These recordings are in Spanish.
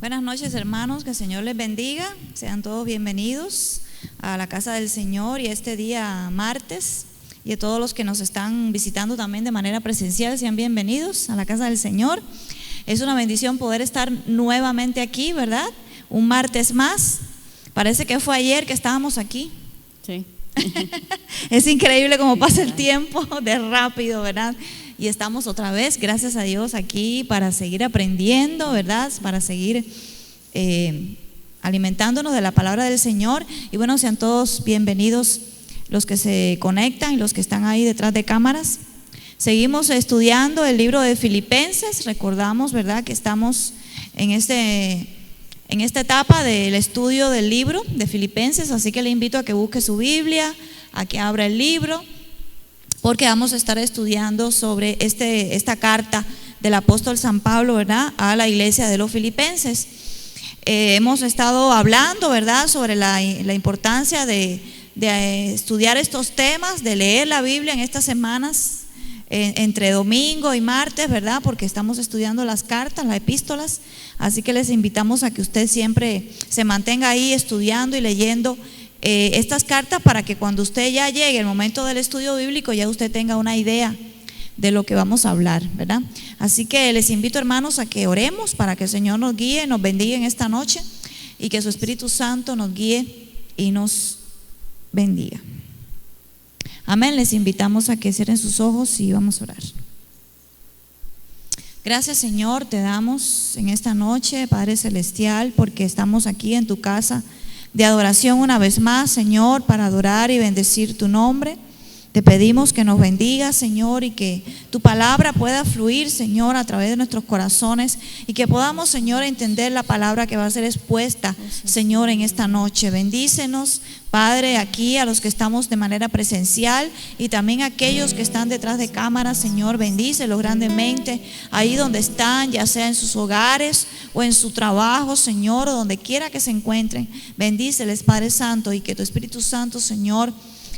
Buenas noches, hermanos, que el Señor les bendiga. Sean todos bienvenidos a la casa del Señor y este día martes, y a todos los que nos están visitando también de manera presencial, sean bienvenidos a la casa del Señor. Es una bendición poder estar nuevamente aquí, ¿verdad? Un martes más. Parece que fue ayer que estábamos aquí. Sí. Es increíble cómo pasa el tiempo de rápido, ¿verdad? Y estamos otra vez, gracias a Dios, aquí para seguir aprendiendo, ¿verdad? Para seguir alimentándonos de la palabra del Señor. Y bueno, sean todos bienvenidos los que se conectan y los que están ahí detrás de cámaras. Seguimos estudiando el libro de Filipenses. Recordamos, ¿verdad?, que estamos en esta etapa del estudio del libro de Filipenses, así que le invito a que busque su Biblia, a que abra el libro, porque vamos a estar estudiando sobre esta carta del apóstol San Pablo, ¿verdad?, a la iglesia de los Filipenses. Hemos estado hablando, ¿verdad?, sobre la importancia de estudiar estos temas, de leer la Biblia en estas semanas, entre domingo y martes, ¿verdad?, porque estamos estudiando las cartas, las epístolas. Así que les invitamos a que usted siempre se mantenga ahí estudiando y leyendo estas cartas, para que cuando usted ya llegue el momento del estudio bíblico, ya usted tenga una idea de lo que vamos a hablar, ¿verdad? Así que les invito, hermanos, a que oremos para que el Señor nos guíe, nos bendiga en esta noche, y que su Espíritu Santo nos guíe y nos bendiga. Amén. Les invitamos a que cierren sus ojos y vamos a orar. Gracias, Señor, te damos en esta noche, Padre Celestial, porque estamos aquí en tu casa de adoración una vez más, Señor, para adorar y bendecir tu nombre. Te pedimos que nos bendigas, Señor, y que tu palabra pueda fluir, Señor, a través de nuestros corazones, y que podamos, Señor, entender la palabra que va a ser expuesta, Señor, en esta noche. Bendícenos, Padre, aquí a los que estamos de manera presencial y también a aquellos que están detrás de cámara, Señor. Bendícelos grandemente ahí donde están, ya sea en sus hogares o en su trabajo, Señor, o donde quiera que se encuentren. Bendíceles, Padre Santo, y que tu Espíritu Santo, Señor,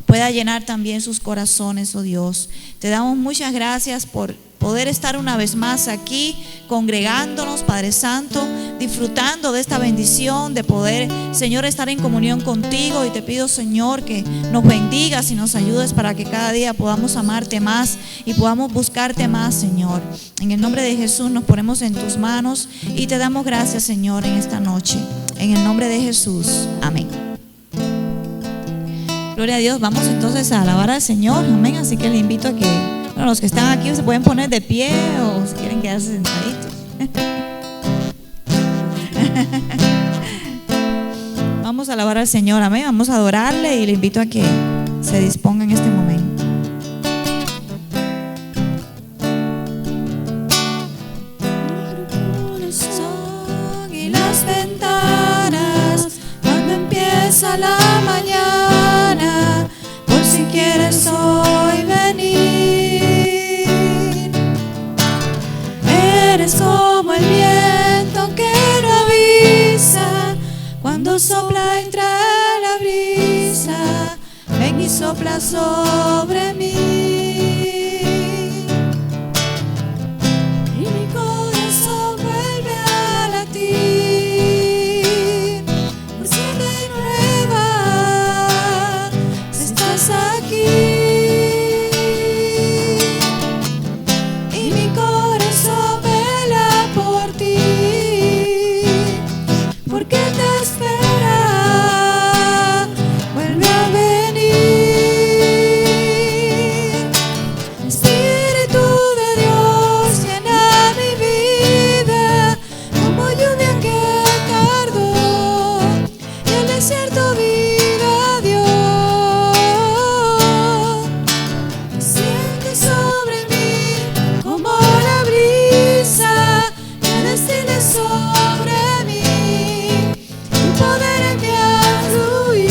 pueda llenar también sus corazones, oh Dios. Te damos muchas gracias por poder estar una vez más aquí, congregándonos, Padre Santo, disfrutando de esta bendición de poder, Señor, estar en comunión contigo. Y te pido, Señor, que nos bendigas y nos ayudes para que cada día podamos amarte más y podamos buscarte más, Señor. En el nombre de Jesús nos ponemos en tus manos y te damos gracias, Señor, en esta noche. En el nombre de Jesús, amén. Gloria a Dios. Vamos entonces a alabar al Señor, amén. Así que le invito a que, bueno, los que están aquí se pueden poner de pie o si quieren quedarse sentaditos. Vamos a alabar al Señor, amén. Vamos a adorarle y le invito a que se disponga en este momento. Y las ventanas cuando empieza la mañana, por si quieres hoy venir. Eres como el viento que no avisa, cuando sopla entra la brisa. Ven y sopla sobre mí. Y mi corazón vuelve a latir, por siempre nueva, si estás aquí. Y mi corazón vela por ti, porque te espera, vuelve a venir. Espíritu de Dios llena mi vida, como lluvia que tardó y el desierto vino a Dios. Desciende sobre mí como la brisa que desciende sobre mí. Tu poder en mí a fluir.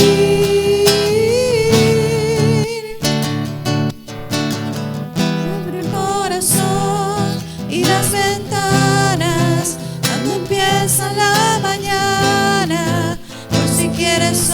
Abre el corazón y las ventanas cuando empieza la mañana, por si quieres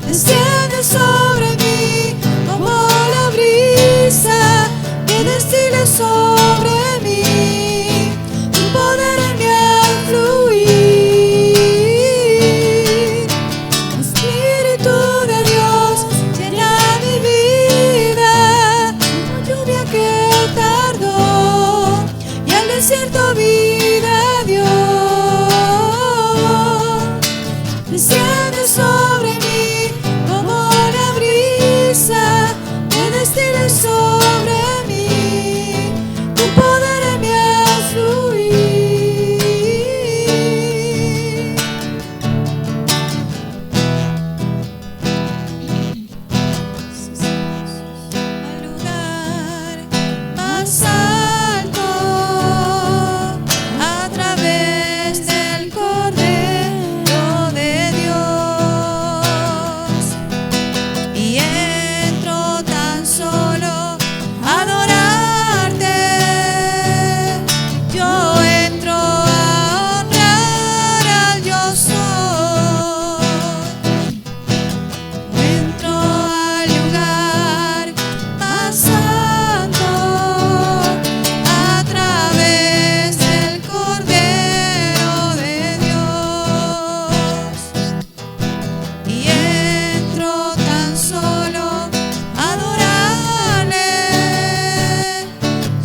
desciende sobre mí como la brisa que destila sobre mí, tu poder en mí al fluir. Espíritu de Dios llena mi vida como lluvia que tardó y al desierto vida dio. Desciende sobre mí como la brisa que destila sobre mí, tu poder en mí al fluir. Al lugar más alto, a través del Cordero de Dios, y entro tan solo a adorarte. Yo entro a honrar al yo soy. Entro al lugar más santo a través del Cordero de Dios, y entro tan solo a adorarle.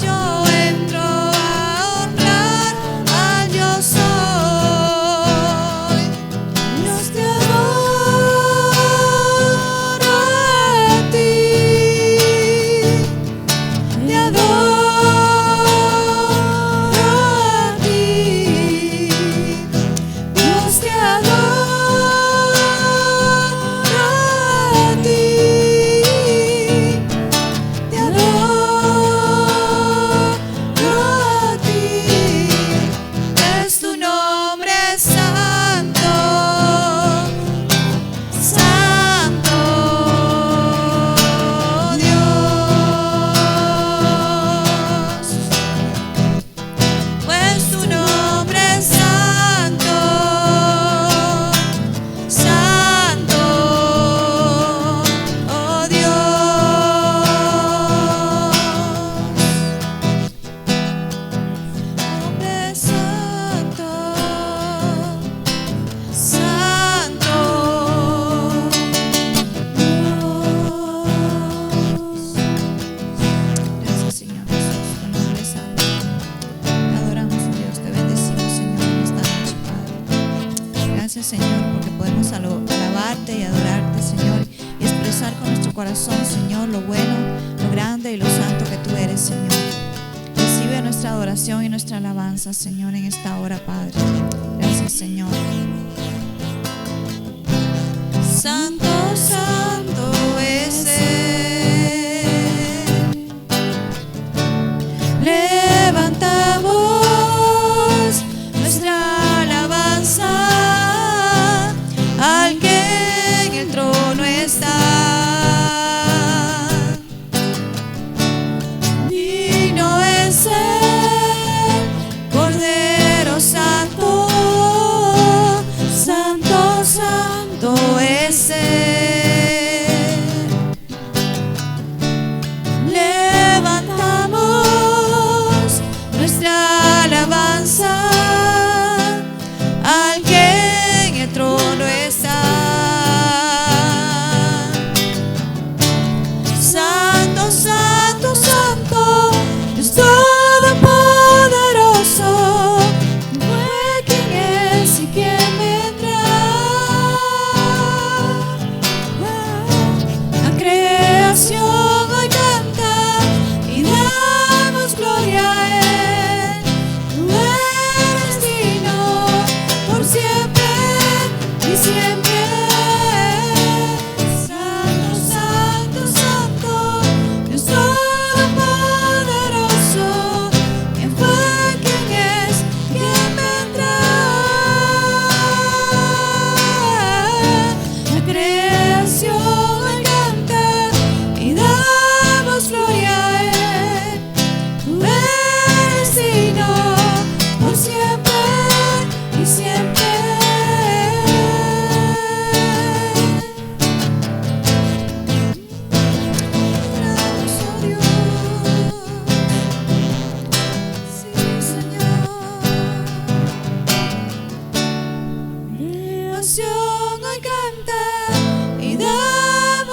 Yo entro a honrar al yo soy. Dios, te adoro a ti, te adoro a ti. Dios, te adoro a ti, te adoro a ti. Es tu nombre santo, santo Dios. Pues tu nombre santo, santo, oh Dios. Nombre santo, santo Dios. Gracias, Señor Jesús, tu nombre santo. Te adoramos, oh Dios, te bendecimos, Señor, en esta noche, Padre. Gracias, Señor, porque podemos alabarte y adorarte, Señor, y expresar con nuestro corazón, Señor, lo bueno, lo grande y lo santo que tú eres, Señor. Recibe nuestra adoración y nuestra alabanza, Señor, en esta hora, Padre. Gracias, Señor. Santo, santo es Él. Levantamos nuestra alabanza al que en el trono está. Digno es el Cordero Santo, santo, santo es Él.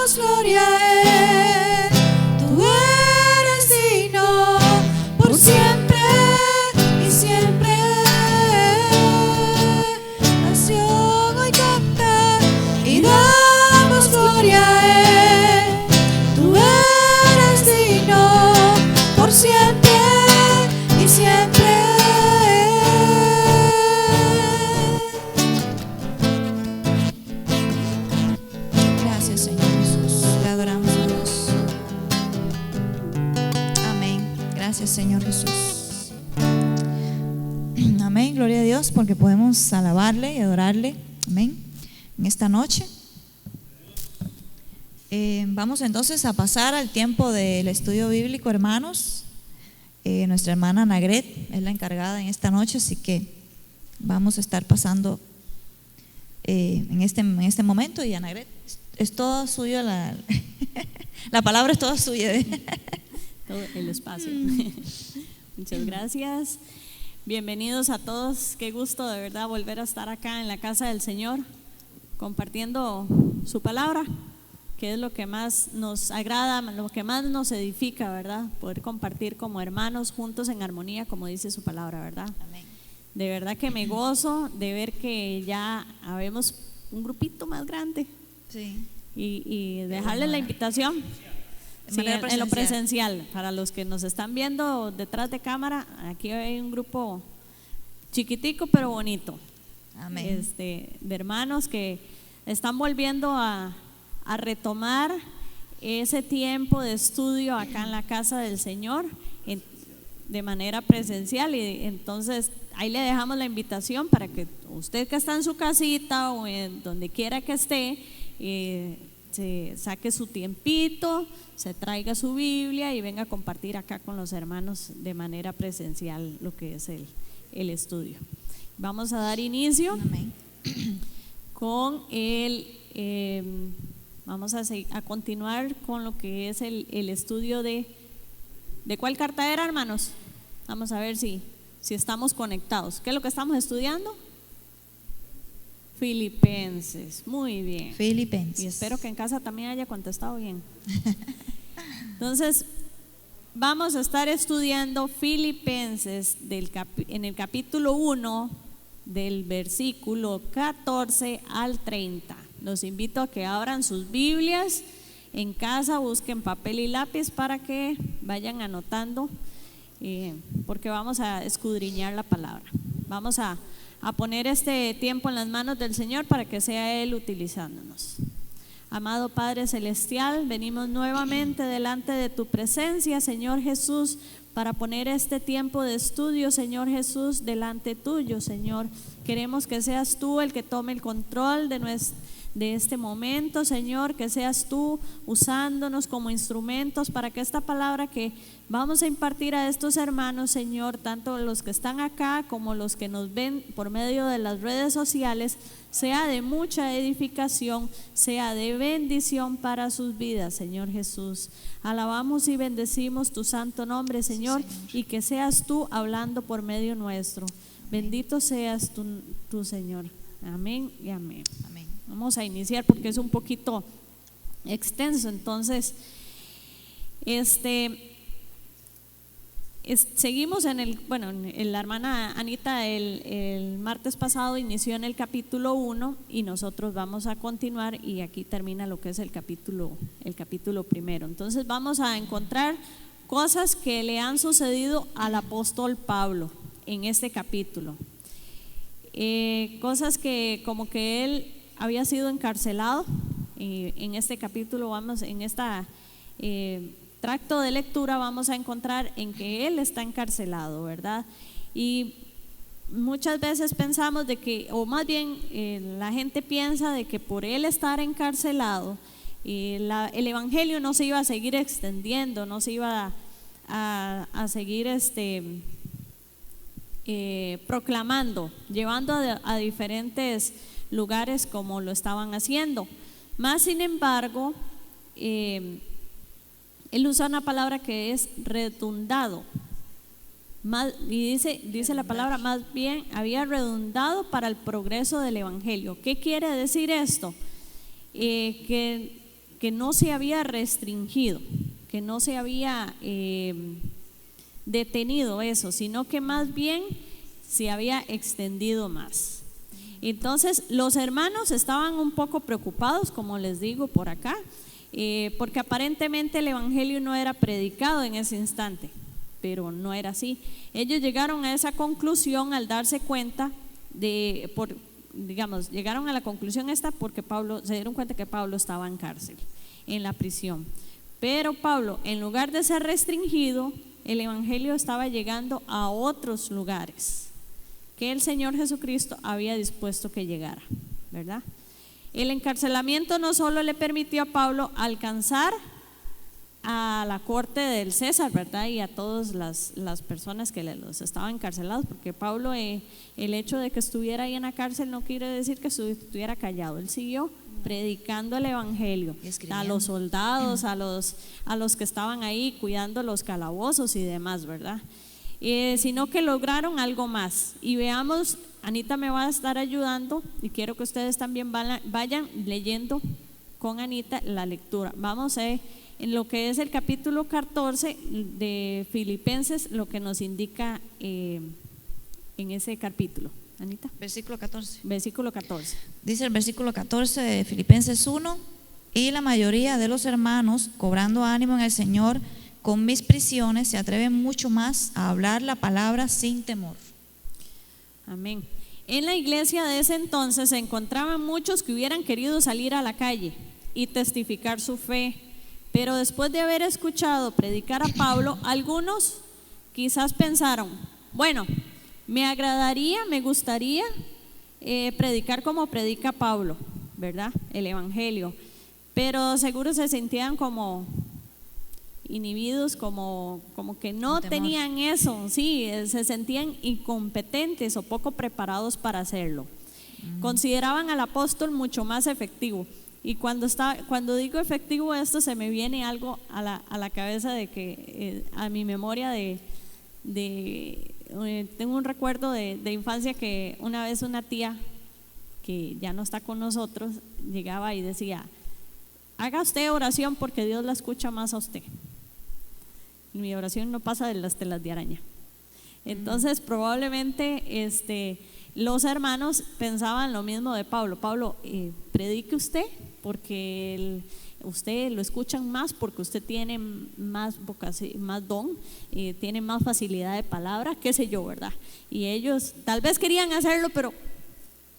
damos gloria a Él. Tú eres digno por siempre y siempre. Nación hoy canta y damos gloria a Él. Tú eres digno por siempre y siempre. Gracias, Señor Jesús. Te adoramos, Dios. Amén. Gracias, Señor Jesús. Amén. Gloria a Dios, porque podemos alabarle y adorarle. Amén. En esta noche. Vamos entonces a pasar al tiempo del estudio bíblico, hermanos. Nuestra hermana Nagret es la encargada en esta noche, así que vamos a estar pasando en este momento. Y Nagret, es todo suyo, la palabra es toda suya. Todo el espacio. Muchas gracias. Bienvenidos a todos. Qué gusto de verdad volver a estar acá en la casa del Señor, compartiendo su palabra, que es lo que más nos agrada, lo que más nos edifica, ¿verdad? Poder compartir como hermanos juntos en armonía, como dice su palabra, ¿verdad? Amén. De verdad que me gozo de ver que ya habemos un grupito más grande. Sí. Y dejarles la invitación. Sí, en lo presencial, para los que nos están viendo detrás de cámara, aquí hay un grupo chiquitico pero bonito. Amén. De hermanos que están volviendo a retomar ese tiempo de estudio acá en la casa del Señor de manera presencial, y entonces ahí le dejamos la invitación para que usted que está en su casita o en donde quiera que esté, se saque su tiempito, se traiga su Biblia y venga a compartir acá con los hermanos de manera presencial lo que es el estudio. Vamos a dar inicio. Amén. Con vamos a continuar con lo que es el estudio ¿de cuál carta era, hermanos? Vamos a ver si estamos conectados. ¿Qué es lo que estamos estudiando? Filipenses. Muy bien. Filipenses. Y espero que en casa también haya contestado bien. Entonces, vamos a estar estudiando Filipenses en el capítulo 1, del versículo 14 al 30. Los invito a que abran sus Biblias en casa, busquen papel y lápiz para que vayan anotando, porque vamos a escudriñar la palabra. Vamos a poner este tiempo en las manos del Señor para que sea Él utilizándonos. Amado Padre Celestial, venimos nuevamente delante de tu presencia, Señor Jesús, para poner este tiempo de estudio, Señor Jesús, delante tuyo, Señor. Queremos que seas tú el que tome el control de este momento, Señor, que seas tú usándonos como instrumentos para que esta palabra que vamos a impartir a estos hermanos, Señor, tanto los que están acá como los que nos ven por medio de las redes sociales, sea de mucha edificación, sea de bendición para sus vidas, Señor Jesús. Alabamos y bendecimos tu santo nombre, Señor, y que seas tú hablando por medio nuestro. Bendito seas tú, Señor. Amén y amén. Amén. Vamos a iniciar porque es un poquito extenso, entonces seguimos la hermana Anita el martes pasado inició en el capítulo 1 y nosotros vamos a continuar, y aquí termina lo que es el capítulo primero. Entonces vamos a encontrar cosas que le han sucedido al apóstol Pablo en este capítulo, cosas que como que él había sido encarcelado. En este capítulo en esta tracto de lectura vamos a encontrar en que él está encarcelado, ¿verdad? Y muchas veces pensamos de que, o más bien la gente piensa de que por él estar encarcelado, el evangelio no se iba a seguir extendiendo, no se iba a seguir proclamando, llevando a diferentes lugares como lo estaban haciendo. Más sin embargo, él usa una palabra que es redundado, y dice la palabra, más bien había redundado para el progreso del evangelio. ¿Qué quiere decir esto? Que que no se había restringido, que no se había detenido eso, sino que más bien se había extendido más. Entonces los hermanos estaban un poco preocupados, como les digo por acá, porque aparentemente el evangelio no era predicado en ese instante, pero no era así. Ellos llegaron a esa conclusión al darse cuenta llegaron a la conclusión esta porque se dieron cuenta que Pablo estaba en cárcel, en la prisión. Pero Pablo, en lugar de ser restringido, el evangelio estaba llegando a otros lugares que el Señor Jesucristo había dispuesto que llegara, ¿verdad? El encarcelamiento no solo le permitió a Pablo alcanzar a la corte del César, ¿verdad? Y a todas las personas que los estaban encarcelados, porque Pablo, el hecho de que estuviera ahí en la cárcel no quiere decir que estuviera callado. Él siguió predicando el evangelio a los soldados, a los que estaban ahí cuidando los calabozos y demás, ¿verdad? Sino que lograron algo más. Y veamos, Anita me va a estar ayudando y quiero que ustedes también vayan leyendo con Anita la lectura. Vamos a ver en lo que es el capítulo 14 de Filipenses, lo que nos indica en ese capítulo. Anita. Versículo 14. Versículo 14. Dice el versículo 14 de Filipenses 1: y la mayoría de los hermanos, cobrando ánimo en el Señor con mis prisiones, se atreven mucho más a hablar la palabra sin temor. Amén. En la iglesia de ese entonces se encontraban muchos que hubieran querido salir a la calle y testificar su fe, pero después de haber escuchado predicar a Pablo, algunos quizás pensaron: bueno, me gustaría predicar como predica Pablo, ¿verdad? El evangelio, pero seguro se sentían como inhibidos, como que no tenían eso, sí, se sentían incompetentes o poco preparados para hacerlo. Consideraban al apóstol mucho más efectivo. Y cuando digo efectivo, esto se me viene algo a la cabeza de que a mi memoria tengo un recuerdo de infancia que una vez una tía que ya no está con nosotros llegaba y decía: haga usted oración porque Dios la escucha más a usted. Y mi oración no pasa de las telas de araña. Entonces probablemente los hermanos pensaban lo mismo de Pablo. Pablo, predique usted porque usted lo escuchan más, porque usted tiene más don, tiene más facilidad de palabra, qué sé yo, ¿verdad? Y ellos tal vez querían hacerlo, pero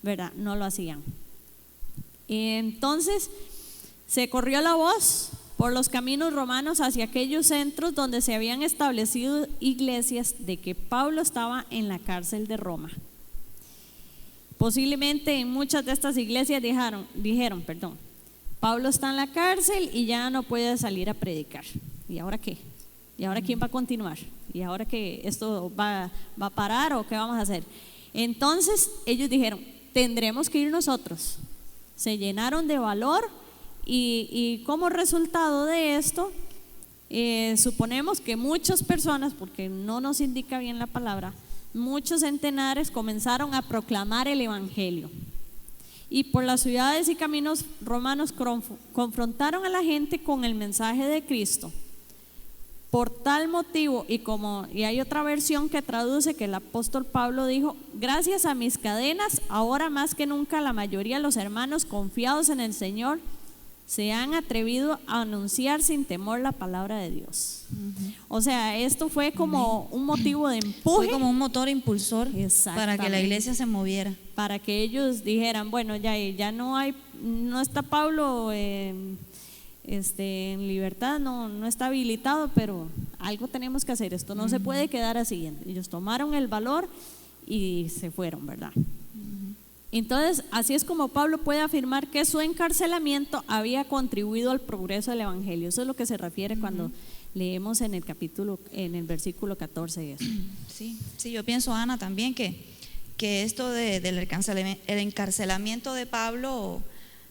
¿verdad? No lo hacían. Entonces se corrió la voz por los caminos romanos hacia aquellos centros donde se habían establecido iglesias de que Pablo estaba en la cárcel de Roma. Posiblemente en muchas de estas iglesias dijeron, Pablo está en la cárcel y ya no puede salir a predicar. ¿Y ahora qué? ¿Y ahora quién va a continuar? ¿Y ahora qué? ¿Esto va a parar o qué vamos a hacer? Entonces ellos dijeron: tendremos que ir nosotros. Se llenaron de valor y como resultado de esto, suponemos que muchas personas, porque no nos indica bien la palabra, muchos centenares comenzaron a proclamar el evangelio. Y por las ciudades y caminos romanos confrontaron a la gente con el mensaje de Cristo. Por tal motivo, y hay otra versión que traduce que el apóstol Pablo dijo: gracias a mis cadenas, ahora más que nunca la mayoría de los hermanos confiados en el Señor se han atrevido a anunciar sin temor la palabra de Dios. O sea, esto fue como un motivo de empuje, fue como un motor impulsor para que la iglesia se moviera, para que ellos dijeran: bueno, ya no está Pablo en libertad, no está habilitado, pero algo tenemos que hacer, esto no se puede quedar así. Ellos tomaron el valor y se fueron, ¿verdad? Entonces, así es como Pablo puede afirmar que su encarcelamiento había contribuido al progreso del evangelio. Eso es lo que se refiere cuando leemos en el versículo 14 eso. Sí, yo pienso, Ana, también que esto del encarcelamiento de Pablo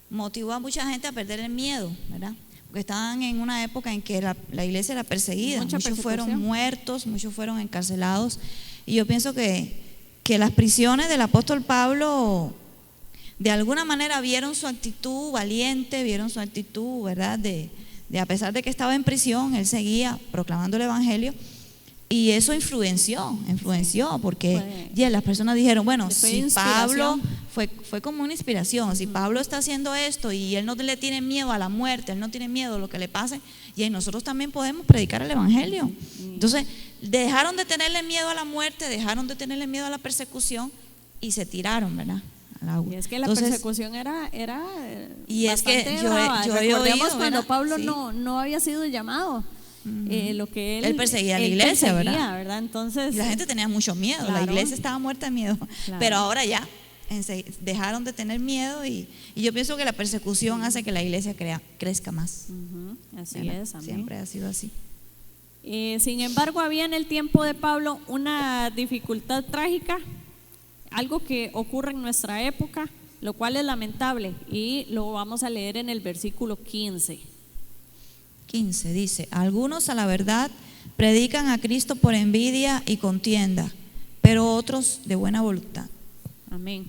motivó a mucha gente a perder el miedo, ¿verdad? Porque estaban en una época en que la iglesia era perseguida, muchos fueron muertos, muchos fueron encarcelados, y yo pienso que las prisiones del apóstol Pablo de alguna manera vieron su actitud valiente, vieron su actitud, ¿verdad? De a pesar de que estaba en prisión, él seguía proclamando el evangelio. Y eso influenció, porque ya las personas dijeron, bueno, si Pablo fue como una inspiración, si Pablo está haciendo esto y él no le tiene miedo a la muerte, él no tiene miedo a lo que le pase, y nosotros también podemos predicar el evangelio. Entonces, dejaron de tenerle miedo a la muerte, dejaron de tenerle miedo a la persecución y se tiraron, ¿verdad? Al agua. Y es que la persecución era y es que yo he recordemos oído, cuando ¿verdad? Pablo Sí. no había sido llamado. Lo que él perseguía a la iglesia, ¿verdad? Entonces, y la gente tenía mucho miedo, claro, la iglesia estaba muerta de miedo, claro. Pero ahora ya dejaron de tener miedo y yo pienso que la persecución hace que la iglesia crezca más. Así ¿verdad? es, amén. Siempre ha sido así. Sin embargo, había en el tiempo de Pablo una dificultad trágica, algo que ocurre en nuestra época, lo cual es lamentable, y lo vamos a leer en el versículo 15. 15 dice: algunos a la verdad predican a Cristo por envidia y contienda, pero otros de buena voluntad. Amén.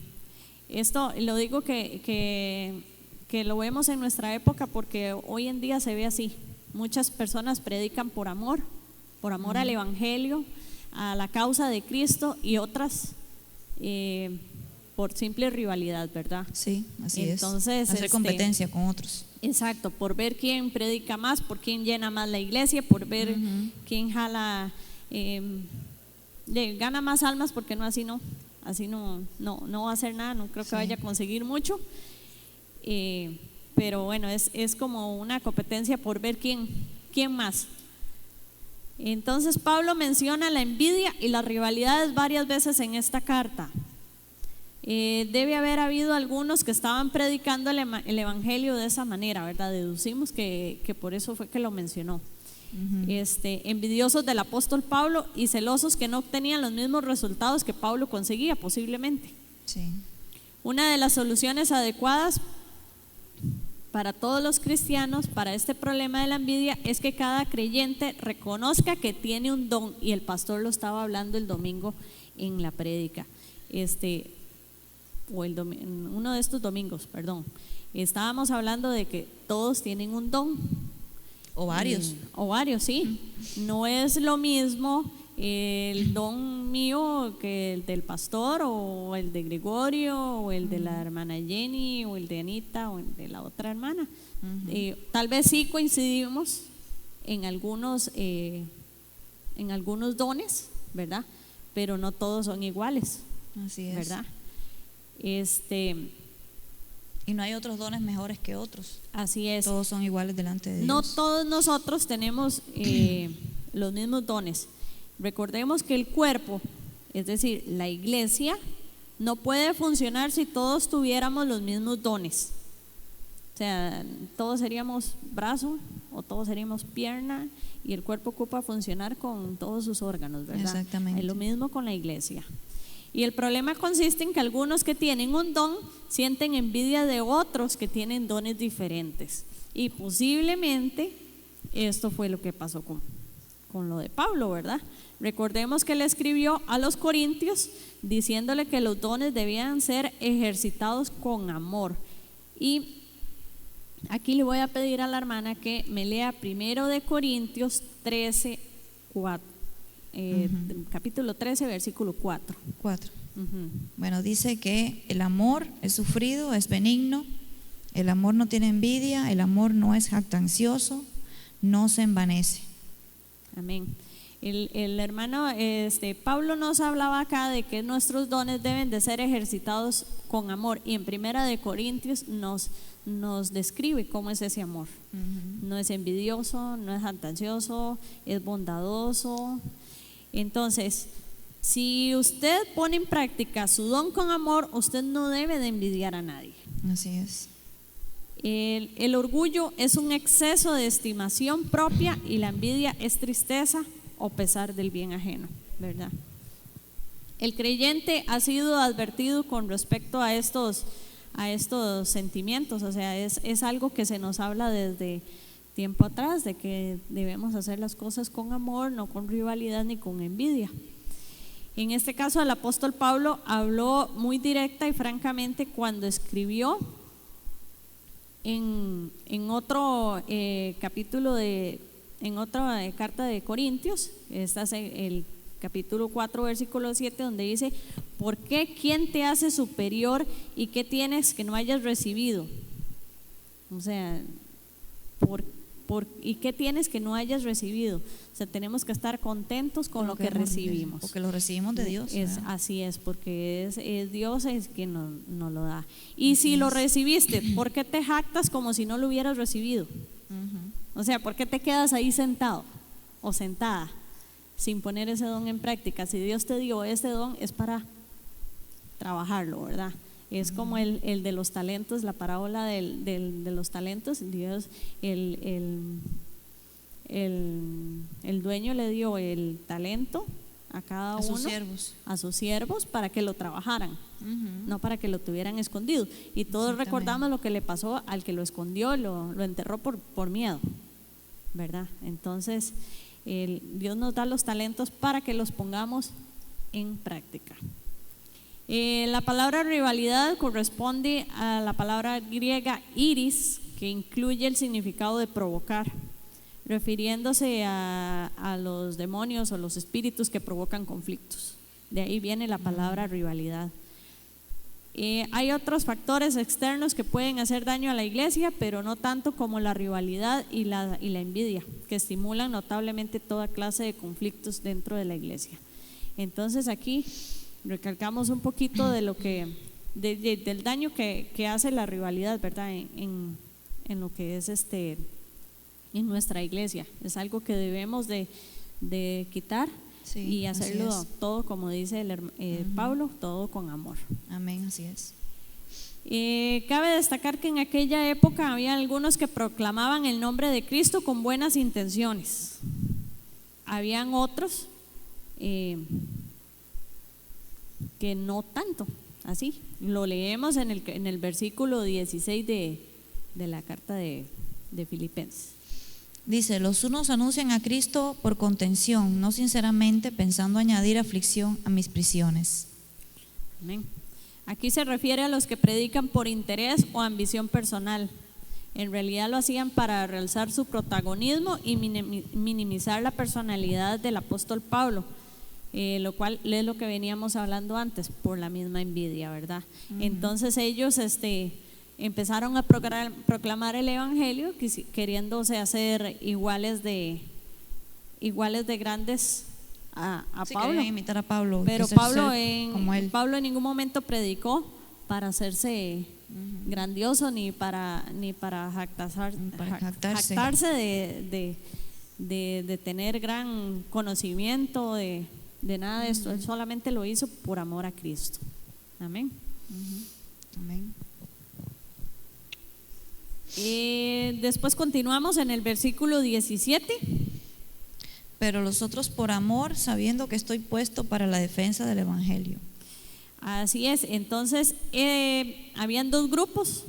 Esto lo digo que lo vemos en nuestra época porque hoy en día se ve así. Muchas personas predican por amor al evangelio, a la causa de Cristo, y otras por simple rivalidad, ¿verdad? Sí, así Entonces, es. Hacer competencia con otros. Exacto, por ver quién predica más, por quién llena más la iglesia, por ver quién jala, gana más almas, porque así no va a hacer nada, no creo que vaya a conseguir mucho. Pero bueno, es como una competencia por ver quién más. Entonces Pablo menciona la envidia y las rivalidades varias veces en esta carta. Debe haber habido algunos que estaban predicando el evangelio de esa manera, ¿verdad? Deducimos que por eso fue que lo mencionó. Envidiosos del apóstol Pablo y celosos que no obtenían los mismos resultados que Pablo conseguía, posiblemente. Sí. Una de las soluciones adecuadas para todos los cristianos para este problema de la envidia es que cada creyente reconozca que tiene un don, y el pastor lo estaba hablando el domingo en la prédica, uno de estos domingos, perdón. Estábamos hablando de que todos tienen un don. O varios. Sí. No es lo mismo el don mío que el del pastor, o el de Gregorio, o el de la hermana Jenny, o el de Anita, o el de la otra hermana. Tal vez sí coincidimos en algunos dones, ¿verdad? Pero no todos son iguales. Así es. ¿Verdad? Y no hay otros dones mejores que otros. Así es. Todos son iguales delante de Dios. No todos nosotros tenemos los mismos dones. Recordemos que el cuerpo, es decir, la iglesia, no puede funcionar si todos tuviéramos los mismos dones. O sea, todos seríamos brazo o todos seríamos pierna, y el cuerpo ocupa funcionar con todos sus órganos, ¿verdad? Exactamente. Es lo mismo con la iglesia. Y el problema consiste en que algunos que tienen un don sienten envidia de otros que tienen dones diferentes. Y posiblemente esto fue lo que pasó con lo de Pablo, ¿verdad? Recordemos que él escribió a los corintios diciéndole que los dones debían ser ejercitados con amor. Y aquí le voy a pedir a la hermana que me lea 1 de Corintios 13, 4. Capítulo 13, versículo 4. Bueno, dice que el amor es sufrido, es benigno, el amor no tiene envidia, el amor no es jactancioso, no se envanece. Amén. El hermano Pablo nos hablaba acá de que nuestros dones deben de ser ejercitados con amor, y en 1 de Corintios nos describe cómo es ese amor. No es envidioso, no es jactancioso, es bondadoso. Entonces, si usted pone en práctica su don con amor, usted no debe de envidiar a nadie. Así es. El orgullo es un exceso de estimación propia, y la envidia es tristeza o pesar del bien ajeno, ¿verdad? El creyente ha sido advertido con respecto a estos sentimientos. O sea, es algo que se nos habla desde tiempo atrás, de que debemos hacer las cosas con amor, no con rivalidad ni con envidia. En este caso el apóstol Pablo habló muy directa y francamente cuando escribió en otro capítulo en otra carta de Corintios, esta es el capítulo 4 versículo 7, donde dice: ¿por qué? ¿Quién te hace superior y qué tienes que no hayas recibido? O sea, ¿y qué tienes que no hayas recibido? O sea, tenemos que estar contentos con lo que recibimos. Porque lo recibimos de Dios. Así es, porque es Dios es quien nos lo da. Y si lo recibiste, ¿por qué te jactas como si no lo hubieras recibido? O sea, ¿por qué te quedas ahí sentado o sentada sin poner ese don en práctica? Si Dios te dio ese don, es para trabajarlo, ¿verdad? Es como el de los talentos, la parábola de los talentos. Dios, el dueño le dio el talento a cada uno, a sus siervos, para que lo trabajaran, no para que lo tuvieran escondido. Y todos recordamos lo que le pasó al que lo escondió, lo enterró por miedo, ¿verdad? Entonces Dios nos da los talentos para que los pongamos en práctica. La palabra rivalidad corresponde a la palabra griega iris, que incluye el significado de provocar, refiriéndose a los demonios o los espíritus que provocan conflictos. De ahí viene la palabra rivalidad. Hay otros factores externos que pueden hacer daño a la iglesia, pero no tanto como la rivalidad y la envidia, que estimulan notablemente toda clase de conflictos dentro de la iglesia. Entonces aquí recalcamos un poquito de lo que del daño que hace la rivalidad, ¿verdad? En lo que es en nuestra iglesia. Es algo que debemos de quitar, sí, y hacerlo todo, como dice Pablo, todo con amor. Amén, así es. Cabe destacar que en aquella época había algunos que proclamaban el nombre de Cristo con buenas intenciones. Habían otros que no tanto, así. Lo leemos en el versículo 16 de la carta de Filipenses. Dice: los unos anuncian a Cristo por contención, no sinceramente, pensando añadir aflicción a mis prisiones. Amén. Aquí se refiere a los que predican por interés o ambición personal. En realidad lo hacían para realzar su protagonismo y minimizar la personalidad del apóstol Pablo, lo cual es lo que veníamos hablando antes, por la misma envidia, ¿verdad? Entonces ellos empezaron a proclamar el evangelio, queriéndose hacer iguales de grandes a Pablo. Querían imitar a Pablo, pero Pablo en ningún momento predicó para hacerse grandioso, ni para jactarse de tener gran conocimiento de nada de esto. Él solamente lo hizo por amor a Cristo. Amén. Amén. Después continuamos en el versículo 17. Pero los otros por amor, sabiendo que estoy puesto para la defensa del evangelio. Así es. Entonces habían dos grupos,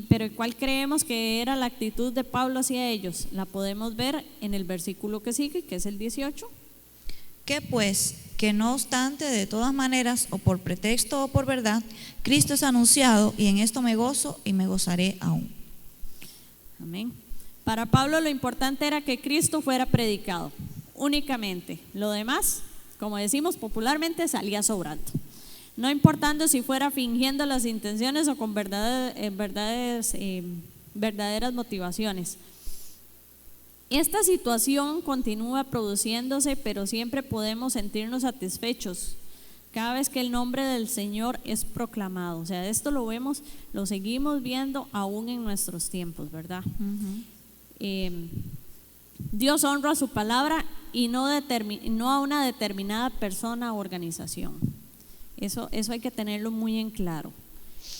pero ¿cuál creemos que era la actitud de Pablo hacia ellos? La podemos ver en el versículo que sigue, que es el 18. ¿Qué pues? Que no obstante, de todas maneras, o por pretexto o por verdad, Cristo es anunciado, y en esto me gozo y me gozaré aún. Amén. Para Pablo lo importante era que Cristo fuera predicado únicamente. Lo demás, como decimos popularmente, salía sobrando, no importando si fuera fingiendo las intenciones o con verdaderas motivaciones. Esta situación continúa produciéndose, pero siempre podemos sentirnos satisfechos cada vez que el nombre del Señor es proclamado. O sea, esto lo seguimos viendo aún en nuestros tiempos, ¿verdad? Dios honra su palabra y no a una determinada persona o organización. Eso hay que tenerlo muy en claro.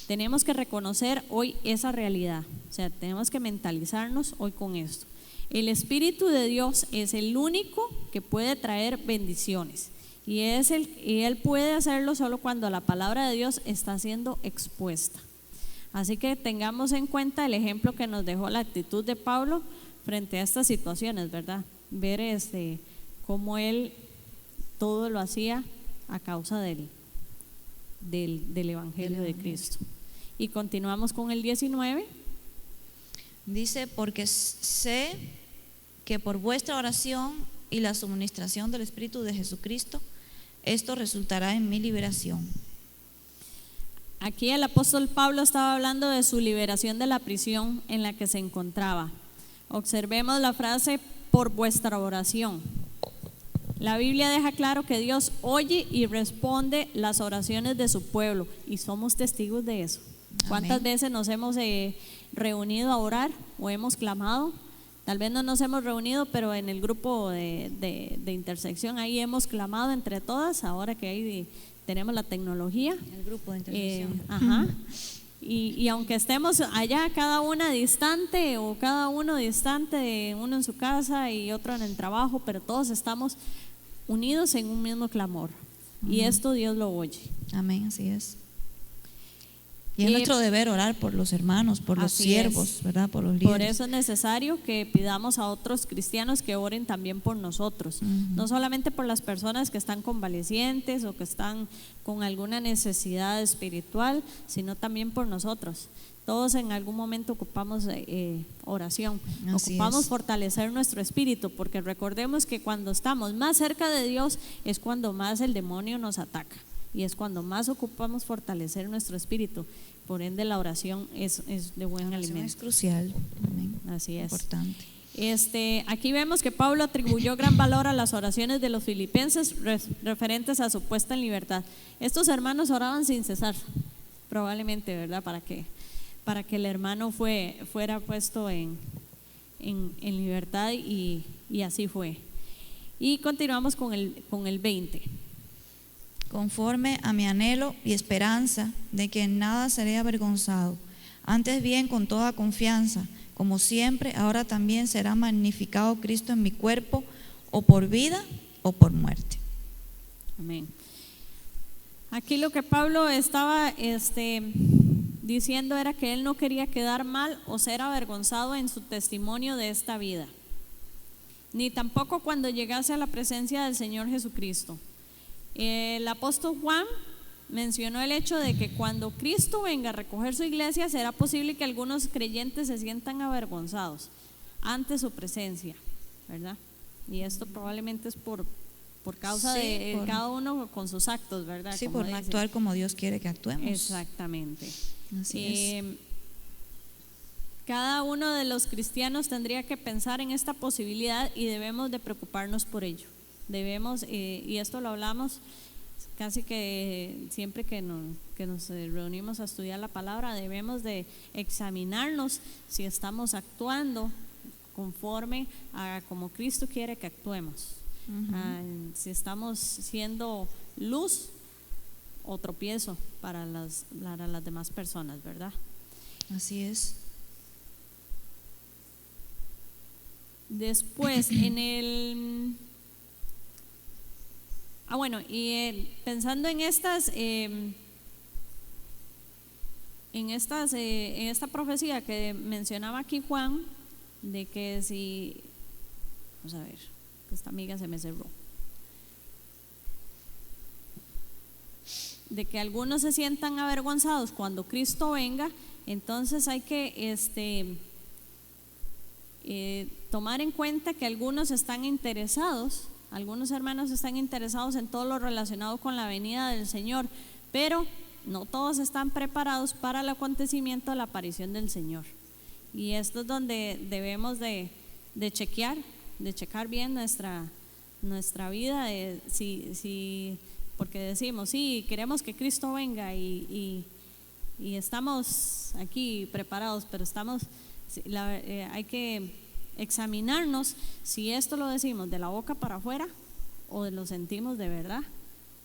Tenemos que reconocer hoy esa realidad. O sea, tenemos que mentalizarnos hoy con esto. El Espíritu de Dios es el único que puede traer bendiciones, y Él puede hacerlo solo cuando la palabra de Dios está siendo expuesta. Así que tengamos en cuenta el ejemplo que nos dejó la actitud de Pablo frente a estas situaciones, ¿verdad? Ver cómo él todo lo hacía a causa del Evangelio de Cristo. Y continuamos con el 19. Dice, porque sé que por vuestra oración y la suministración del Espíritu de Jesucristo, esto resultará en mi liberación. Aquí el apóstol Pablo estaba hablando de su liberación de la prisión en la que se encontraba. Observemos la frase, por vuestra oración. La Biblia deja claro que Dios oye y responde las oraciones de su pueblo, y somos testigos de eso. ¿Cuántas Amén. veces nos hemos reunido a orar o hemos clamado? Tal vez no nos hemos reunido, pero en el grupo de intersección ahí hemos clamado entre todas, ahora que ahí tenemos la tecnología. El grupo de intercesión. Ajá. Y aunque estemos allá cada una distante o cada uno distante, uno en su casa y otro en el trabajo, pero todos estamos unidos en un mismo clamor. Y esto Dios lo oye. Amén, así es. Y es nuestro deber orar por los hermanos, por los siervos, ¿verdad? Por los líderes. Por eso es necesario que pidamos a otros cristianos que oren también por nosotros, no solamente por las personas que están convalecientes o que están con alguna necesidad espiritual, sino también por nosotros. Todos en algún momento ocupamos oración, ocupamos fortalecer nuestro espíritu, porque recordemos que cuando estamos más cerca de Dios es cuando más el demonio nos ataca. Y es cuando más ocupamos fortalecer nuestro espíritu. Por ende, la oración es de buen alimento. Es crucial. Amén. Así es. Importante. Aquí vemos que Pablo atribuyó gran valor a las oraciones de los filipenses referentes a su puesta en libertad. Estos hermanos oraban sin cesar, probablemente, ¿verdad? Para que el hermano fuera puesto en libertad, y así fue. Y continuamos con el 20. Conforme a mi anhelo y esperanza de que en nada seré avergonzado, antes bien con toda confianza, como siempre, ahora también será magnificado Cristo en mi cuerpo, o por vida o por muerte. Amén. Aquí lo que Pablo estaba diciendo era que él no quería quedar mal o ser avergonzado en su testimonio de esta vida, ni tampoco cuando llegase a la presencia del Señor Jesucristo. El apóstol Juan mencionó el hecho de que cuando Cristo venga a recoger su iglesia, será posible que algunos creyentes se sientan avergonzados ante su presencia, ¿verdad? Y esto probablemente es por causa de cada uno con sus actos, ¿verdad? Sí, como por no actuar como Dios quiere que actuemos. Exactamente. Así es. Cada uno de los cristianos tendría que pensar en esta posibilidad y debemos de preocuparnos por ello. Debemos, y esto lo hablamos casi que siempre que nos reunimos a estudiar la palabra, debemos de examinarnos si estamos actuando conforme a como Cristo quiere que actuemos. Si estamos siendo luz o tropiezo para las demás personas, ¿verdad? Así es. Después pensando en esta profecía que mencionaba aquí Juan, de que si, vamos a ver, que esta amiga se me cerró, de que algunos se sientan avergonzados cuando Cristo venga, entonces hay que tomar en cuenta que algunos hermanos están interesados en todo lo relacionado con la venida del Señor, pero no todos están preparados para el acontecimiento de la aparición del Señor. Y esto es donde debemos de checar bien nuestra vida, porque decimos, sí, queremos que Cristo venga y estamos aquí preparados, pero hay que examinarnos si esto lo decimos de la boca para afuera o lo sentimos de verdad,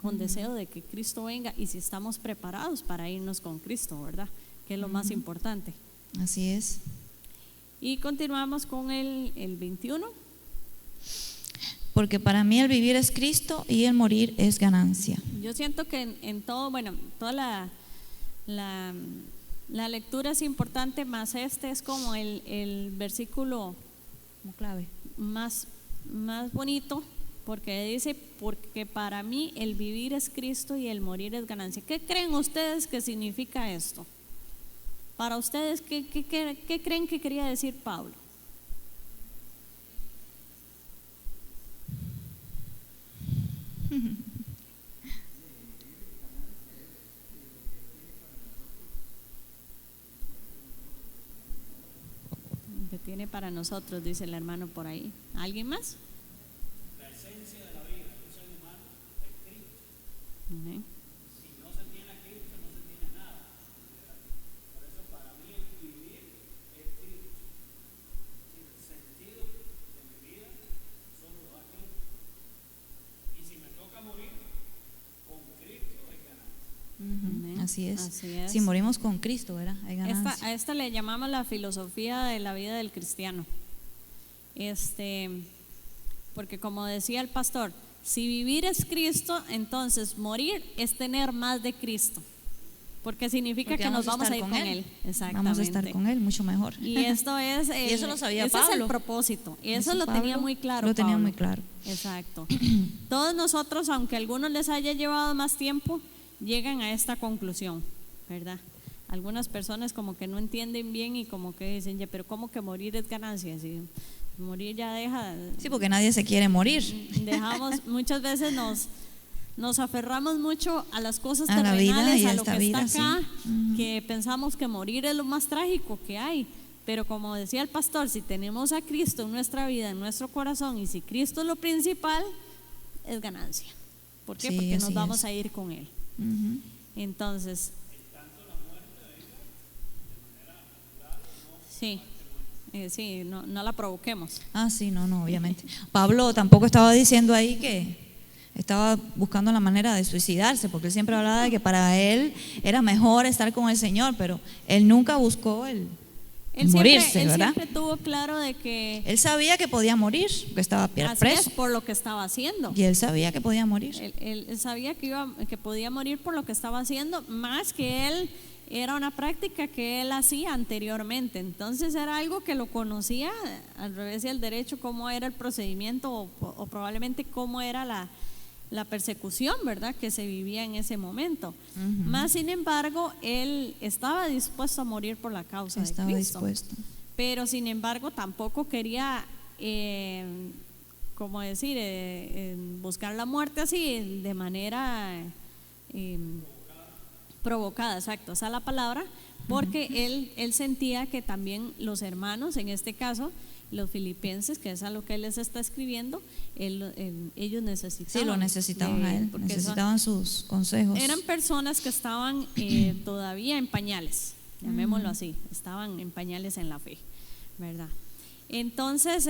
con deseo de que Cristo venga, y si estamos preparados para irnos con Cristo, ¿verdad? Que es lo más importante. Así es. Y continuamos con el 21. Porque para mí el vivir es Cristo y el morir es ganancia. Yo siento que en todo, toda la lectura es importante, más este es como el versículo como clave, más bonito, porque dice, porque para mí el vivir es Cristo y el morir es ganancia. ¿Qué creen ustedes que significa esto? Para ustedes, ¿qué creen que quería decir Pablo? Que tiene para nosotros, dice el hermano por ahí. ¿Alguien más? La esencia de la vida de un ser humano es Cristo. Si no se tiene a Cristo, no se tiene nada. Por eso para mí el vivir es Cristo. El sentido de mi vida solo lo da Cristo. Y si me toca morir, con Cristo hay ganancia. Así es. Así es. Si morimos con Cristo, ¿verdad? Hay ganancia. A esta le llamamos la filosofía de la vida del cristiano. Porque como decía el pastor, si vivir es Cristo, entonces morir es tener más de Cristo. Porque significa Porque que nos vamos a ir con Él. Exactamente. Vamos a estar con Él mucho mejor. Y esto es Y eso lo sabía ese es el Pablo. propósito. Y eso Eso lo Pablo tenía muy claro. lo tenía Pablo. muy claro. Exacto. Todos nosotros, aunque a algunos les haya llevado más tiempo, llegan a esta conclusión, ¿verdad? Algunas personas como que no entienden bien y como que dicen, ya, pero ¿cómo que morir es ganancia? Si morir ya deja. Sí, porque nadie se quiere morir. Dejamos, muchas veces nos aferramos mucho a las cosas A la vida terrenales, y a a lo esta que vida, está acá, sí. que pensamos que morir es lo más trágico que hay. Pero como decía el pastor, si tenemos a Cristo en nuestra vida, en nuestro corazón, y si Cristo es lo principal, es ganancia. ¿Por qué? Sí, Porque nos así vamos es. a ir con Él. Ujú. Entonces, sí, sí, no la provoquemos. Ah, sí, no, obviamente. Pablo tampoco estaba diciendo ahí que estaba buscando la manera de suicidarse, porque él siempre hablaba de que para él era mejor estar con el Señor, pero él nunca buscó el morirse, él ¿verdad? siempre tuvo claro de que Él sabía que podía morir, que estaba así preso, es por lo que estaba haciendo. y él sabía que podía morir. Él sabía que podía morir por lo que estaba haciendo, más que él era una práctica que él hacía anteriormente. Entonces era algo que lo conocía al revés y al derecho, cómo era el procedimiento o probablemente cómo era la persecución, ¿verdad?, que se vivía en ese momento. Más sin embargo, él estaba dispuesto a morir por la causa Estaba de Cristo. dispuesto. Pero sin embargo tampoco quería, como decir, buscar la muerte así de manera provocada, exacto, esa es la palabra, porque él sentía que también los hermanos, en este caso los filipenses, que es a lo que él les está escribiendo, ellos necesitaban. Sí, lo necesitaban a él, porque necesitaban sus consejos. eran personas que estaban todavía en pañales, llamémoslo así, estaban en pañales en la fe, ¿verdad? Entonces,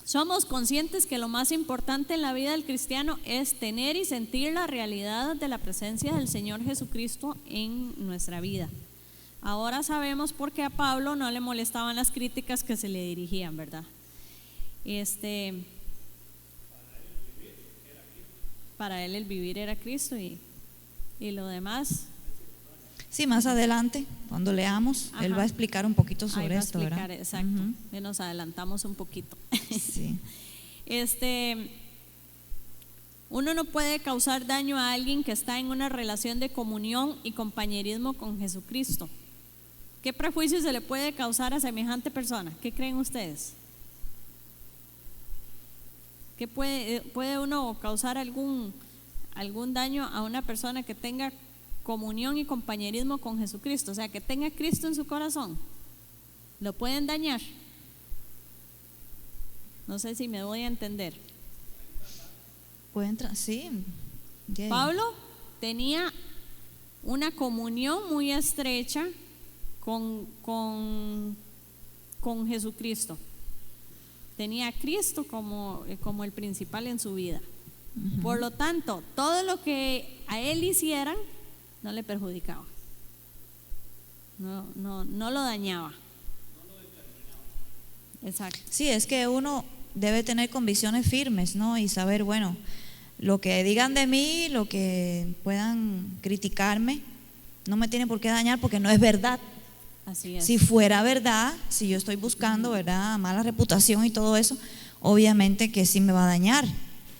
somos conscientes que lo más importante en la vida del cristiano es tener y sentir la realidad de la presencia del Señor Jesucristo en nuestra vida. Ahora sabemos por qué a Pablo no le molestaban las críticas que se le dirigían, ¿verdad? Para él el vivir era Cristo y lo demás. Sí, más adelante, cuando leamos, Ajá. él va a explicar un poquito Ahí sobre va a esto, explicar, ¿verdad? exacto. Ujú. Nos adelantamos un poquito. Sí. Uno no puede causar daño a alguien que está en una relación de comunión y compañerismo con Jesucristo. ¿Qué prejuicio se le puede causar a semejante persona? ¿Qué creen ustedes? ¿Qué puede uno causar algún daño a una persona que tenga comunión y compañerismo con Jesucristo? O sea, que tenga Cristo en su corazón. ¿Lo pueden dañar? No sé si me voy a entender. Puede entrar, sí. Yeah. Pablo tenía una comunión muy estrecha con Jesucristo. Tenía a Cristo como el principal en su vida. Por lo tanto, todo lo que a él hicieran no le perjudicaba, no lo dañaba. Exacto. Sí, es que uno debe tener convicciones firmes, ¿no? Y saber, bueno, lo que digan de mí, lo que puedan criticarme, no me tiene por qué dañar porque no es verdad. Así es. Si fuera verdad, si yo estoy buscando, ¿verdad?, mala reputación y todo eso, obviamente que sí me va a dañar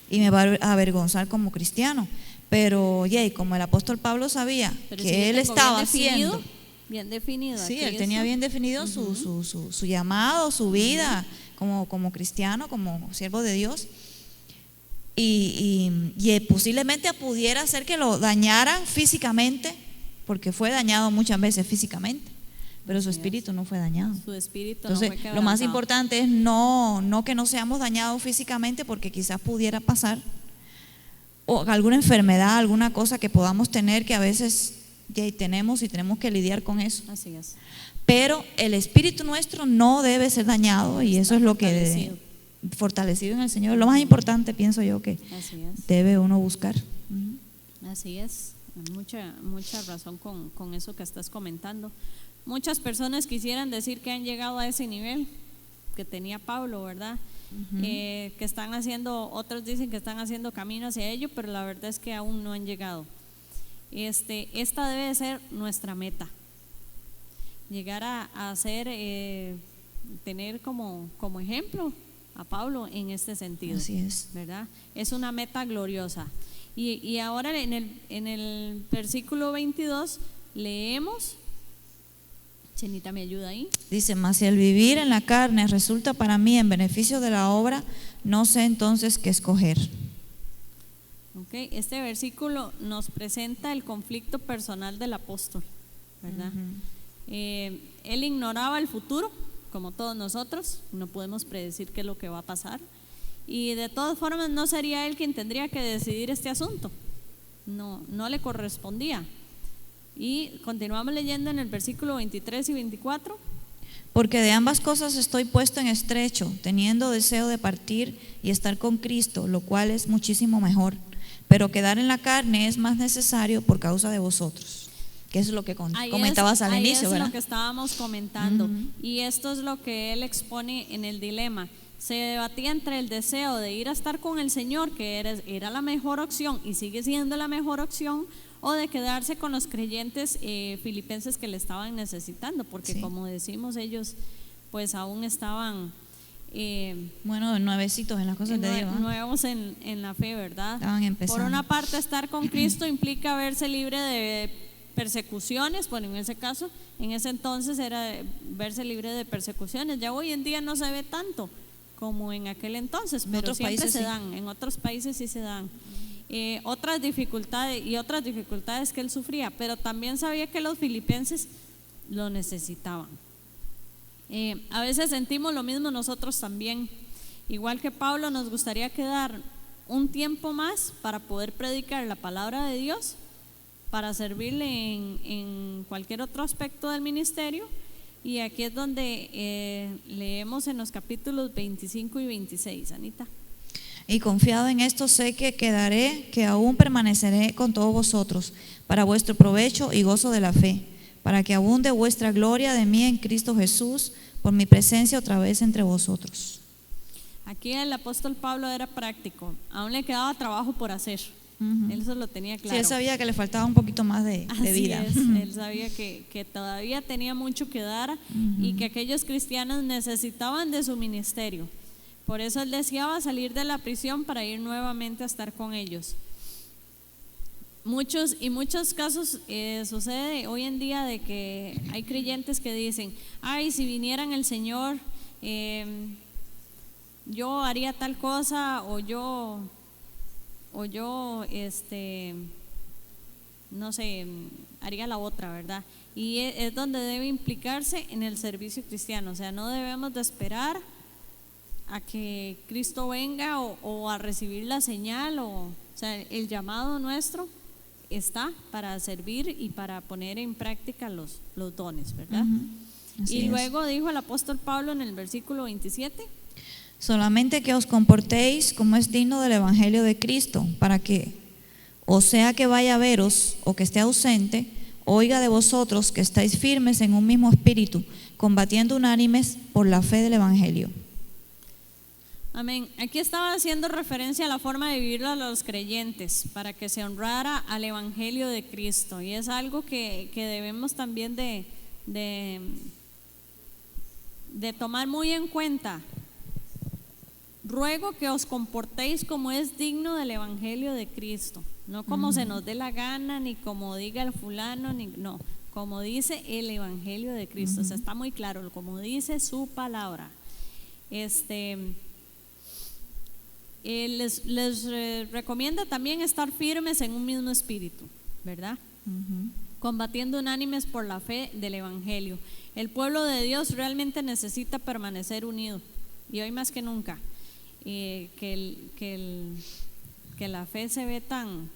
y me va a avergonzar como cristiano. Pero como el apóstol Pablo sabía Pero que si yo él tengo estaba haciendo, bien definido. sí, a él tenía Cristo. bien definido su llamado, su vida como cristiano, como siervo de Dios. Y posiblemente pudiera ser que lo dañaran físicamente, porque fue dañado muchas veces físicamente, pero su espíritu no fue dañado. Su espíritu Entonces, no fue lo más quebrantado. importante es no que no seamos dañados físicamente, porque quizás pudiera pasar o alguna enfermedad, alguna cosa que podamos tener, que a veces tenemos y tenemos que lidiar con eso. Así es. Pero el espíritu nuestro no debe ser dañado, y eso es lo que fortalecido en el Señor. Lo más importante, pienso yo, que Así es. debe uno buscar. Así es. Mucha razón con eso que estás comentando. Muchas personas quisieran decir que han llegado a ese nivel que tenía Pablo, ¿verdad? Que están haciendo, otros dicen que están haciendo camino hacia ello, pero la verdad es que aún no han llegado. Esta debe ser nuestra meta, llegar a ser, tener como ejemplo a Pablo en este sentido. Así es. ¿Verdad? Es una meta gloriosa. Y ahora en el versículo 22 leemos. Chenita, ¿me ayuda ahí? Dice: mas si el vivir en la carne resulta para mí en beneficio de la obra, no sé entonces qué escoger. Okay. Este versículo nos presenta el conflicto personal del apóstol, ¿verdad? Él ignoraba el futuro, como todos nosotros, no podemos predecir qué es lo que va a pasar, y de todas formas no sería él quien tendría que decidir este asunto, no le correspondía. Y continuamos leyendo en el versículo 23 y 24. Porque de ambas cosas estoy puesto en estrecho, teniendo deseo de partir y estar con Cristo, lo cual es muchísimo mejor, pero quedar en la carne es más necesario por causa de vosotros. Que es lo que comentabas al inicio, ¿verdad? Es lo que estábamos comentando. Y esto es lo que él expone en el dilema. Se debatía entre el deseo de ir a estar con el Señor, que era la mejor opción y sigue siendo la mejor opción, o de quedarse con los creyentes filipenses que le estaban necesitando, porque como decimos, ellos pues aún estaban nuevecitos en las cosas de Dios, nuevos en la fe, ¿verdad? Estaban empezando. Por una parte, estar con Cristo implica verse libre de persecuciones. Bueno, en ese caso, en ese entonces era verse libre de persecuciones. Ya hoy en día no se ve tanto como en aquel entonces, pero siempre se dan, en otros países sí se dan. Otras dificultades que él sufría, pero también sabía que los filipenses lo necesitaban. A veces sentimos lo mismo nosotros también. Igual que Pablo, nos gustaría quedar un tiempo más para poder predicar la palabra de Dios, para servirle en cualquier otro aspecto del ministerio. Y aquí es donde leemos en los capítulos 25 y 26, Anita. Y confiado en esto sé que quedaré, que aún permaneceré con todos vosotros, para vuestro provecho y gozo de la fe, para que abunde vuestra gloria de mí en Cristo Jesús, por mi presencia otra vez entre vosotros. Aquí el apóstol Pablo era práctico, aún le quedaba trabajo por hacer. Él eso lo tenía claro. Sí, él sabía que le faltaba un poquito más de vida. Así es, él sabía que todavía tenía mucho que dar y que aquellos cristianos necesitaban de su ministerio. Por eso él deseaba salir de la prisión para ir nuevamente a estar con ellos. Muchos casos sucede hoy en día de que hay creyentes que dicen: ay, si vinieran el Señor, yo haría tal cosa, o yo no sé, haría la otra, ¿verdad? Y es donde debe implicarse en el servicio cristiano. O sea, no debemos de esperar a que Cristo venga o a recibir la señal, o sea, el llamado nuestro está para servir y para poner en práctica los dones, ¿verdad? Y luego dijo el apóstol Pablo en el versículo 27: solamente que os comportéis como es digno del evangelio de Cristo, para que, o sea que vaya a veros o que esté ausente, oiga de vosotros que estáis firmes en un mismo espíritu, combatiendo unánimes por la fe del evangelio. Amén. Aquí estaba haciendo referencia a la forma de vivir a los creyentes para que se honrara al evangelio de Cristo, y es algo que debemos también de tomar muy en cuenta. ruego que os comportéis como es digno del evangelio de Cristo, no como se nos dé la gana, ni como diga el fulano, ni no, como dice el evangelio de Cristo. O sea, está muy claro, como dice su palabra. Les recomienda también estar firmes en un mismo espíritu, ¿verdad? Combatiendo unánimes por la fe del evangelio. El pueblo de Dios realmente necesita permanecer unido, y hoy más que nunca, que la fe se ve tan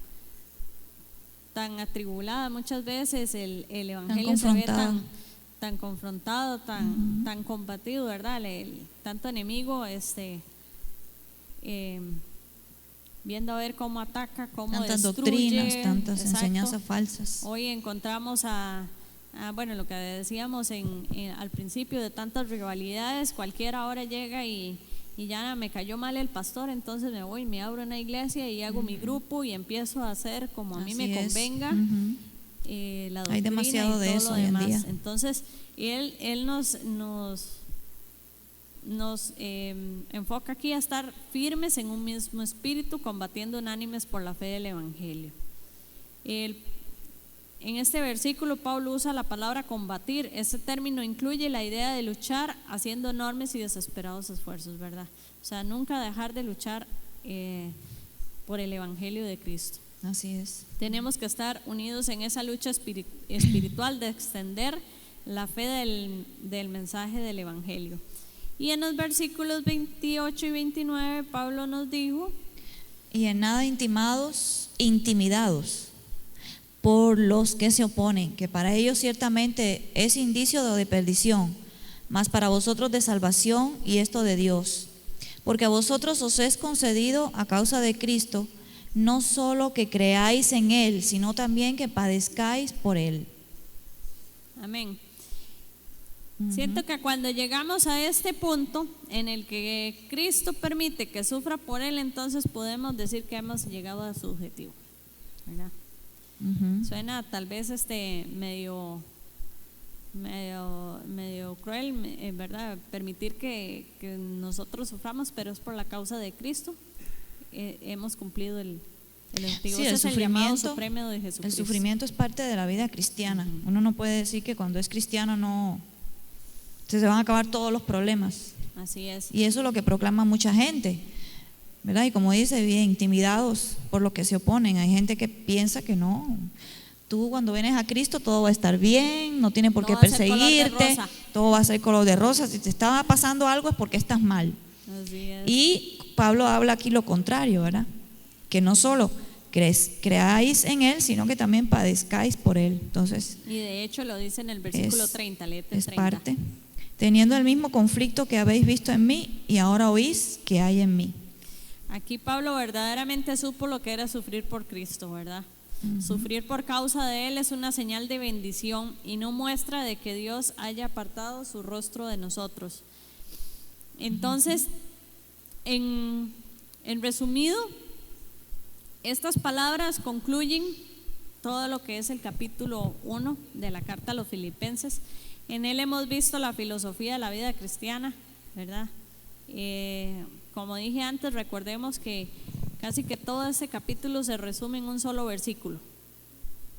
atribulada muchas veces, el evangelio se ve tan confrontado, tan combatido, ¿verdad? Tanto enemigo viendo a ver cómo ataca, cómo tantas destruye, doctrinas, tantas exacto, enseñanzas falsas. Hoy encontramos bueno, lo que decíamos al principio, de tantas rivalidades. Cualquiera ahora llega y ya me cayó mal el pastor, entonces me voy, me abro una iglesia y hago mi grupo y empiezo a hacer como a mí me convenga. La doctrina, hay demasiado de eso hoy en día. Entonces él nos enfoca aquí a estar firmes en un mismo espíritu, combatiendo unánimes por la fe del evangelio. En este versículo Pablo usa la palabra combatir. Este término incluye la idea de luchar haciendo enormes y desesperados esfuerzos, ¿verdad? O sea, nunca dejar de luchar por el evangelio de Cristo. Así es. Tenemos que estar unidos en esa lucha espiritual de extender la fe del mensaje del evangelio. Y en los versículos 28 y 29 Pablo nos dijo: y en nada intimidados por los que se oponen, que para ellos ciertamente es indicio de perdición, mas para vosotros de salvación, y esto de Dios, porque a vosotros os es concedido a causa de Cristo, no solo que creáis en Él, sino también que padezcáis por Él. Amén. Siento que cuando llegamos a este punto en el que Cristo permite que sufra por Él, entonces podemos decir que hemos llegado a su objetivo, ¿verdad? Suena tal vez medio cruel, ¿verdad? Permitir que nosotros suframos, pero es por la causa de Cristo. Hemos cumplido el objetivo. Sí, Ese es el llamado supremo de Jesucristo. El sufrimiento es parte de la vida cristiana. Uno no puede decir que cuando es cristiano no se van a acabar todos los problemas. Así es. Y eso es lo que proclama mucha gente, ¿verdad? Y como dice, bien intimidados por lo que se oponen. Hay gente que piensa que no, tú cuando vienes a Cristo todo va a estar bien, no tiene por qué perseguirte, todo va a ser color de rosa. Si te estaba pasando algo es porque estás mal. Así es. Y Pablo habla aquí lo contrario, ¿verdad? Que no solo creáis en Él, sino que también padezcáis por Él. Entonces, y de hecho lo dice en el versículo 30, léete el 30. Es parte, teniendo el mismo conflicto que habéis visto en mí y ahora oís que hay en mí. Aquí Pablo verdaderamente supo lo que era sufrir por Cristo, ¿verdad? Sufrir por causa de Él es una señal de bendición y no muestra de que Dios haya apartado su rostro de nosotros. Entonces, en resumido, estas palabras concluyen todo lo que es el capítulo 1 de la carta a los Filipenses. En él hemos visto la filosofía de la vida cristiana, ¿verdad? Como dije antes, recordemos que casi que todo ese capítulo se resume en un solo versículo,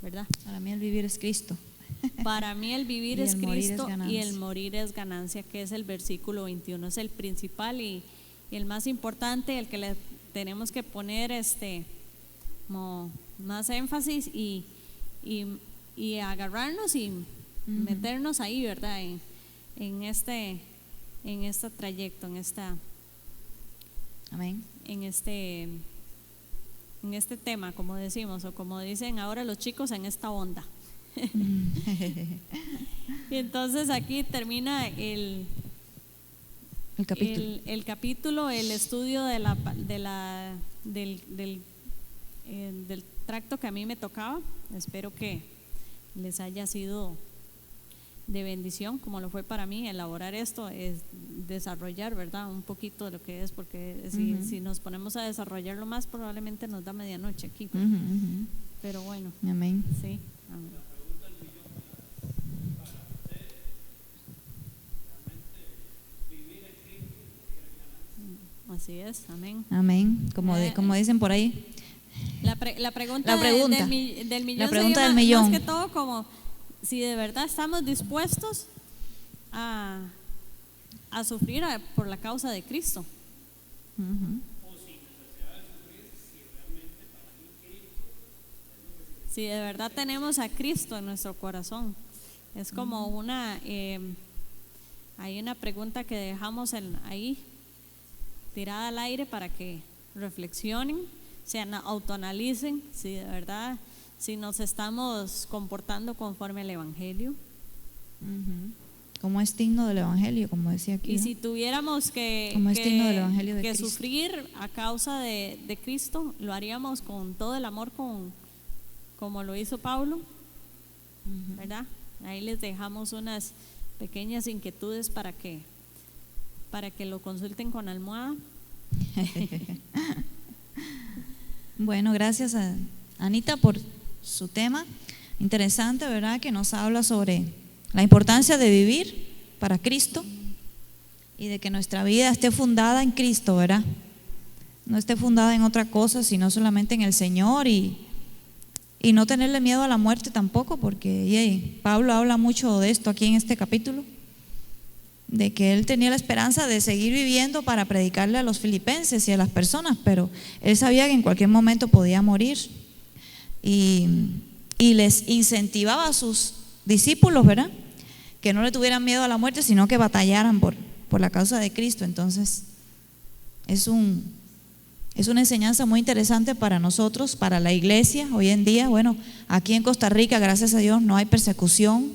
¿verdad? Para mí el vivir es Cristo. Para mí el vivir es Cristo y el morir es ganancia, que es el versículo 21. Es el principal y el más importante, el que le tenemos que poner como más énfasis y agarrarnos y meternos ahí, ¿verdad? En este trayecto, Amén. En este tema, como decimos, o como dicen ahora los chicos, en esta onda. Y entonces aquí termina el capítulo, el estudio del tracto que a mí me tocaba. Espero que les haya sido de bendición, como lo fue para mí. Elaborar esto es desarrollar, ¿verdad? Un poquito de lo que es, porque si nos ponemos a desarrollarlo más, probablemente nos da medianoche aquí. Pero bueno. Amén. Sí. Amén. Así es, amén. Amén. Como dicen por ahí. La pregunta, La pregunta. del millón, La pregunta se del llama, millón. más que todo, como si de verdad estamos dispuestos a sufrir por la causa de Cristo. Ujú. Si de verdad tenemos a Cristo en nuestro corazón. Es como hay una pregunta que dejamos ahí tirada al aire para que reflexionen, se autoanalicen si de verdad, si nos estamos comportando conforme al Evangelio. Ujú. Como es digno del Evangelio, como decía aquí. Y ¿no? si tuviéramos Como es digno del Evangelio de que Cristo. sufrir a causa de Cristo, lo haríamos con todo el amor, como lo hizo Pablo, ¿verdad? Ahí les dejamos unas pequeñas inquietudes para que lo consulten con almohada. Bueno, gracias a Anita por su tema interesante, ¿verdad? Que nos habla sobre la importancia de vivir para Cristo y de que nuestra vida esté fundada en Cristo, ¿verdad? No esté fundada en otra cosa, sino solamente en el Señor y no tenerle miedo a la muerte tampoco, porque Pablo habla mucho de esto aquí en este capítulo, de que él tenía la esperanza de seguir viviendo para predicarle a los filipenses y a las personas, pero él sabía que en cualquier momento podía morir y les incentivaba a sus discípulos, ¿verdad? Que no le tuvieran miedo a la muerte, sino que batallaran por la causa de Cristo. Entonces es una enseñanza muy interesante para nosotros, para la iglesia hoy en día. Bueno, aquí en Costa Rica, gracias a Dios, no hay persecución.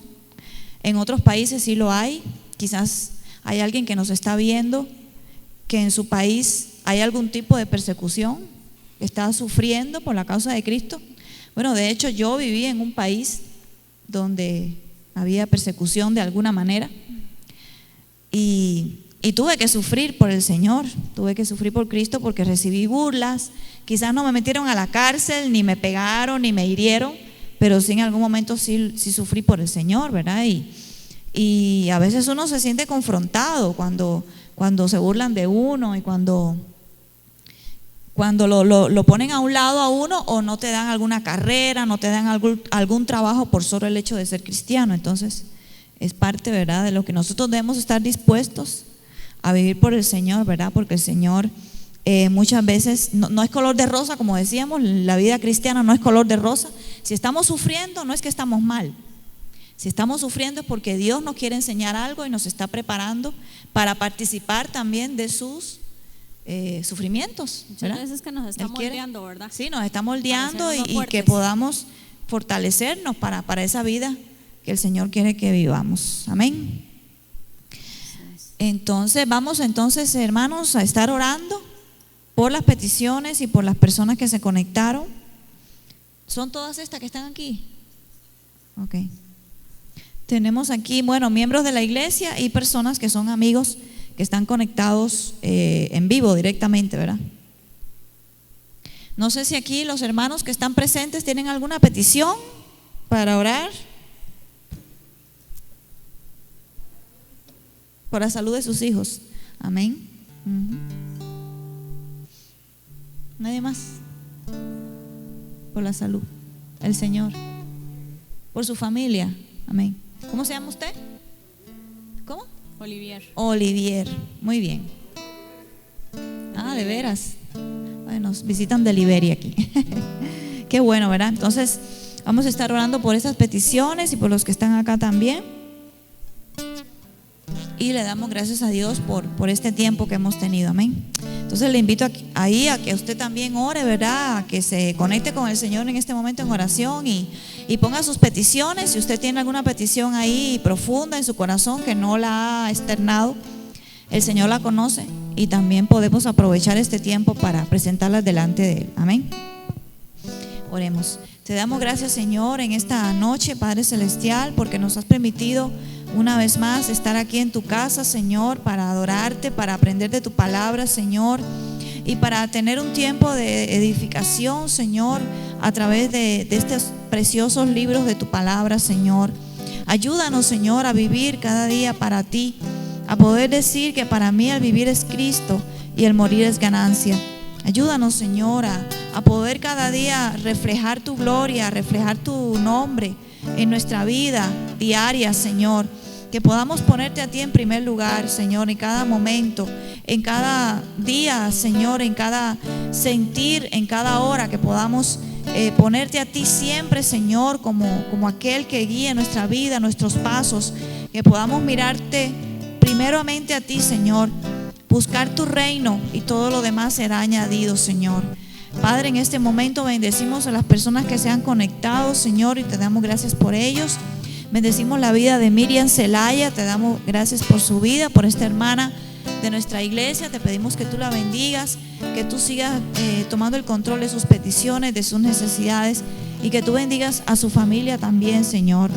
En otros países sí lo hay. Quizás hay alguien que nos está viendo que en su país hay algún tipo de persecución, que está sufriendo por la causa de Cristo. Bueno, de hecho yo viví en un país donde había persecución de alguna manera y tuve que sufrir por el Señor, tuve que sufrir por Cristo porque recibí burlas. Quizás no me metieron a la cárcel, ni me pegaron, ni me hirieron, pero sí en algún momento sí sufrí por el Señor, ¿verdad? Y a veces uno se siente confrontado cuando se burlan de uno y cuando lo ponen a un lado a uno, o no te dan alguna carrera, no te dan algún trabajo por solo el hecho de ser cristiano. Entonces es parte, ¿verdad?, de lo que nosotros debemos estar dispuestos a vivir por el Señor, ¿verdad? Porque el Señor muchas veces no es color de rosa, como decíamos. La vida cristiana no es color de rosa. Si estamos sufriendo, no es que estamos mal. Si estamos sufriendo es porque Dios nos quiere enseñar algo y nos está preparando para participar también de sus sufrimientos, ¿verdad? Muchas veces que nos está moldeando, ¿verdad? Sí, nos está moldeando y fuertes. que podamos fortalecernos para esa vida que el Señor quiere que vivamos. Amén. Entonces vamos hermanos a estar orando por las peticiones y por las personas que se conectaron. ¿Son todas estas que están aquí? Ok. Tenemos aquí, bueno, miembros de la iglesia y personas que son amigos que están conectados en vivo directamente, ¿verdad? No sé si aquí los hermanos que están presentes tienen alguna petición para orar por la salud de sus hijos. Amén. Nadie más. Por la salud, el Señor, por su familia. Amén. ¿Cómo se llama usted? ¿Cómo? Olivier. Muy bien. Ah, de veras. Bueno, nos visitan de Liberia aquí. Qué bueno, ¿verdad? Entonces vamos a estar orando por esas peticiones y por los que están acá también. Y le damos gracias a Dios por este tiempo que hemos tenido. Amén. Entonces le invito a que usted también ore, ¿verdad? A que se conecte con el Señor en este momento en oración y ponga sus peticiones. Si usted tiene alguna petición ahí profunda en su corazón que no la ha externado, el Señor la conoce y también podemos aprovechar este tiempo para presentarlas delante de Él. Amén. Oremos. Te damos gracias, Señor, en esta noche, Padre Celestial, porque nos has permitido una vez más estar aquí en tu casa, Señor, para adorarte, para aprender de tu palabra, Señor, y para tener un tiempo de edificación, Señor, a través de estos preciosos libros de tu palabra, Señor. Ayúdanos, Señor, a vivir cada día para ti, a poder decir que para mí el vivir es Cristo y el morir es ganancia. Ayúdanos, Señor, a poder cada día reflejar tu gloria, reflejar tu nombre en nuestra vida diaria, Señor. Que podamos ponerte a ti en primer lugar, Señor, en cada momento, en cada día, Señor, en cada sentir, en cada hora, que podamos ponerte a ti siempre, Señor, como aquel que guía nuestra vida, nuestros pasos. Que podamos mirarte primeramente a ti, Señor, buscar tu reino y todo lo demás será añadido, Señor. Padre, en este momento bendecimos a las personas que se han conectado, Señor, y te damos gracias por ellos. Bendecimos la vida de Miriam Celaya, te damos gracias por su vida, por esta hermana de nuestra iglesia. Te pedimos que tú la bendigas, que tú sigas tomando el control de sus peticiones, de sus necesidades, y que tú bendigas a su familia también, Señor.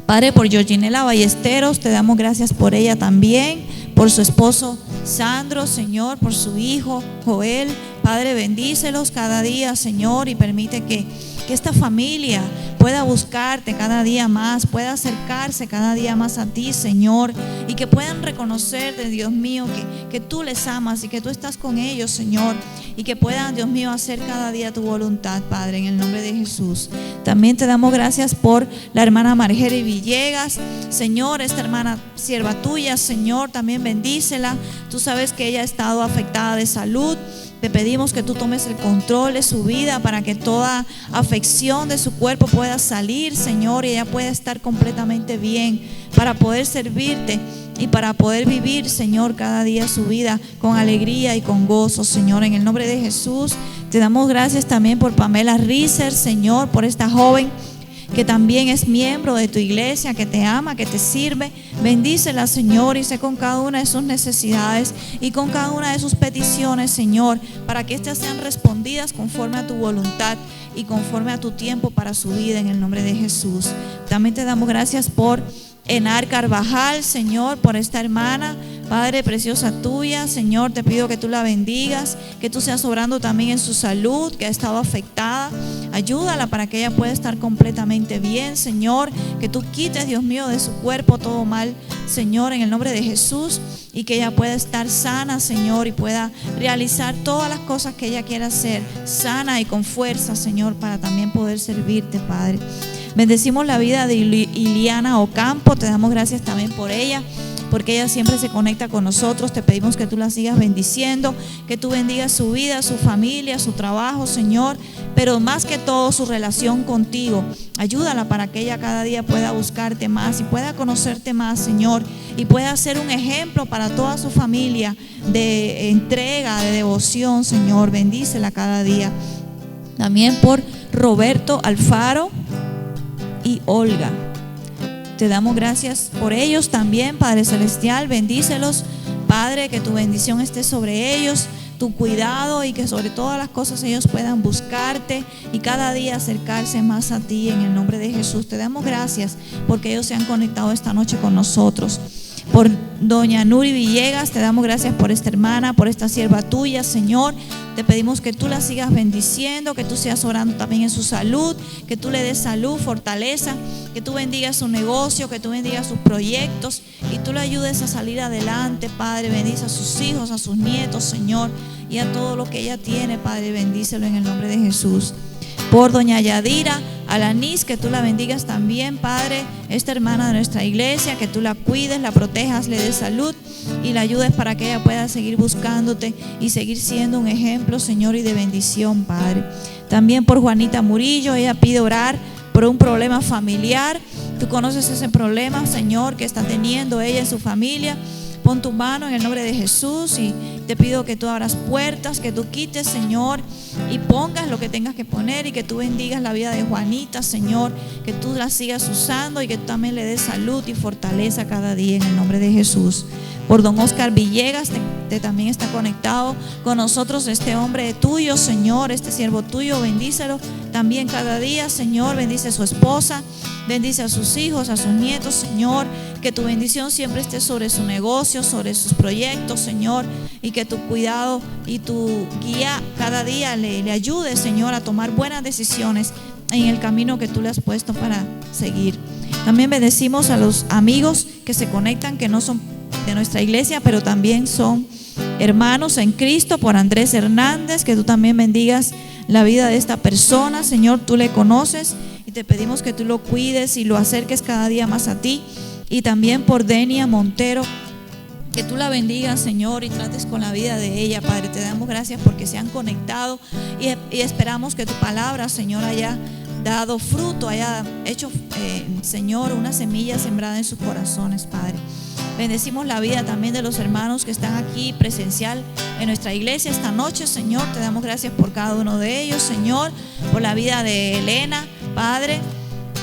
Padre, por Georginela Ballesteros, te damos gracias por ella también, por su esposo Sandro, Señor, por su hijo Joel. Padre, bendícelos cada día, Señor, y permite que esta familia pueda buscarte cada día más, pueda acercarse cada día más a ti, Señor, y que puedan reconocer de Dios mío que tú les amas y que tú estás con ellos, Señor, y que puedan, Dios mío, hacer cada día tu voluntad, Padre, en el nombre de Jesús. También te damos gracias por la hermana Margery Villegas, Señor, esta hermana sierva tuya, Señor, también bendícela. Tú sabes que ella ha estado afectada de salud. Te pedimos que tú tomes el control de su vida para que toda afección de su cuerpo pueda salir, Señor, y ella pueda estar completamente bien para poder servirte y para poder vivir, Señor, cada día su vida con alegría y con gozo, Señor. En el nombre de Jesús te damos gracias también por Pamela Riser, Señor, por esta joven que también es miembro de tu iglesia, que te ama, que te sirve. Bendícela, Señor, y sé con cada una de sus necesidades y con cada una de sus peticiones, Señor, para que éstas sean respondidas conforme a tu voluntad y conforme a tu tiempo para su vida, en el nombre de Jesús. También te damos gracias por Enar Carvajal, Señor, por esta hermana, Padre, preciosa tuya, Señor, te pido que tú la bendigas, que tú seas obrando también en su salud, que ha estado afectada. Ayúdala para que ella pueda estar completamente bien, Señor, que tú quites, Dios mío, de su cuerpo todo mal, Señor, en el nombre de Jesús, y que ella pueda estar sana, Señor, y pueda realizar todas las cosas que ella quiera hacer, sana y con fuerza, Señor, para también poder servirte, Padre. Bendecimos la vida de Iliana Ocampo, te damos gracias también por ella, porque ella siempre se conecta con nosotros. Te pedimos que tú la sigas bendiciendo, que tú bendigas su vida, su familia, su trabajo, Señor, pero más que todo su relación contigo. Ayúdala para que ella cada día pueda buscarte más y pueda conocerte más, Señor, y pueda ser un ejemplo para toda su familia de entrega, de devoción, Señor. Bendícela cada día. También por Roberto Alfaro y Olga, te damos gracias por ellos también, Padre Celestial. Bendícelos, Padre, que tu bendición esté sobre ellos, tu cuidado, y que sobre todas las cosas ellos puedan buscarte y cada día acercarse más a ti, en el nombre de Jesús. Te damos gracias porque ellos se han conectado esta noche con nosotros. Por doña Nuri Villegas, te damos gracias por esta hermana, por esta sierva tuya, Señor. Te pedimos que tú la sigas bendiciendo, que tú sigas orando también en su salud, que tú le des salud, fortaleza, que tú bendigas su negocio, que tú bendigas sus proyectos y tú le ayudes a salir adelante, Padre. Bendice a sus hijos, a sus nietos, Señor, y a todo lo que ella tiene, Padre. Bendícelo en el nombre de Jesús. Por doña Yadira Alanis, que tú la bendigas también, Padre, esta hermana de nuestra iglesia, que tú la cuides, la protejas, le des salud y la ayudes para que ella pueda seguir buscándote y seguir siendo un ejemplo, Señor, y de bendición, Padre. También por Juanita Murillo, ella pide orar por un problema familiar. Tú conoces ese problema, Señor, que está teniendo ella en su familia. Pon tu mano en el nombre de Jesús y te pido que tú abras puertas, que tú quites, Señor, y pongas lo que tengas que poner, y que tú bendigas la vida de Juanita, Señor, que tú la sigas usando y que tú también le des salud y fortaleza cada día, en el nombre de Jesús. Por don Oscar Villegas, te también está conectado con nosotros este hombre tuyo, Señor, este siervo tuyo. Bendícelo también cada día, Señor. Bendice a su esposa, bendice a sus hijos, a sus nietos, Señor. Que tu bendición siempre esté sobre su negocio, sobre sus proyectos, Señor, y que tu cuidado y tu guía cada día le ayude, Señor, a tomar buenas decisiones en el camino que tú le has puesto para seguir. También bendecimos a los amigos que se conectan, que no son de nuestra iglesia, pero también son hermanos en Cristo, por Andrés Hernández, que tú también bendigas la vida de esta persona. Señor, tú le conoces y te pedimos que tú lo cuides y lo acerques cada día más a ti. Y también por Denia Montero, que tú la bendigas, Señor, y trates con la vida de ella, Padre. Te damos gracias porque se han conectado y esperamos que tu palabra, Señor, haya dado fruto, haya hecho, Señor, una semilla sembrada en sus corazones, Padre. Bendecimos la vida también de los hermanos que están aquí presencial en nuestra iglesia esta noche, Señor. Te damos gracias por cada uno de ellos, Señor, por la vida de Elena, Padre.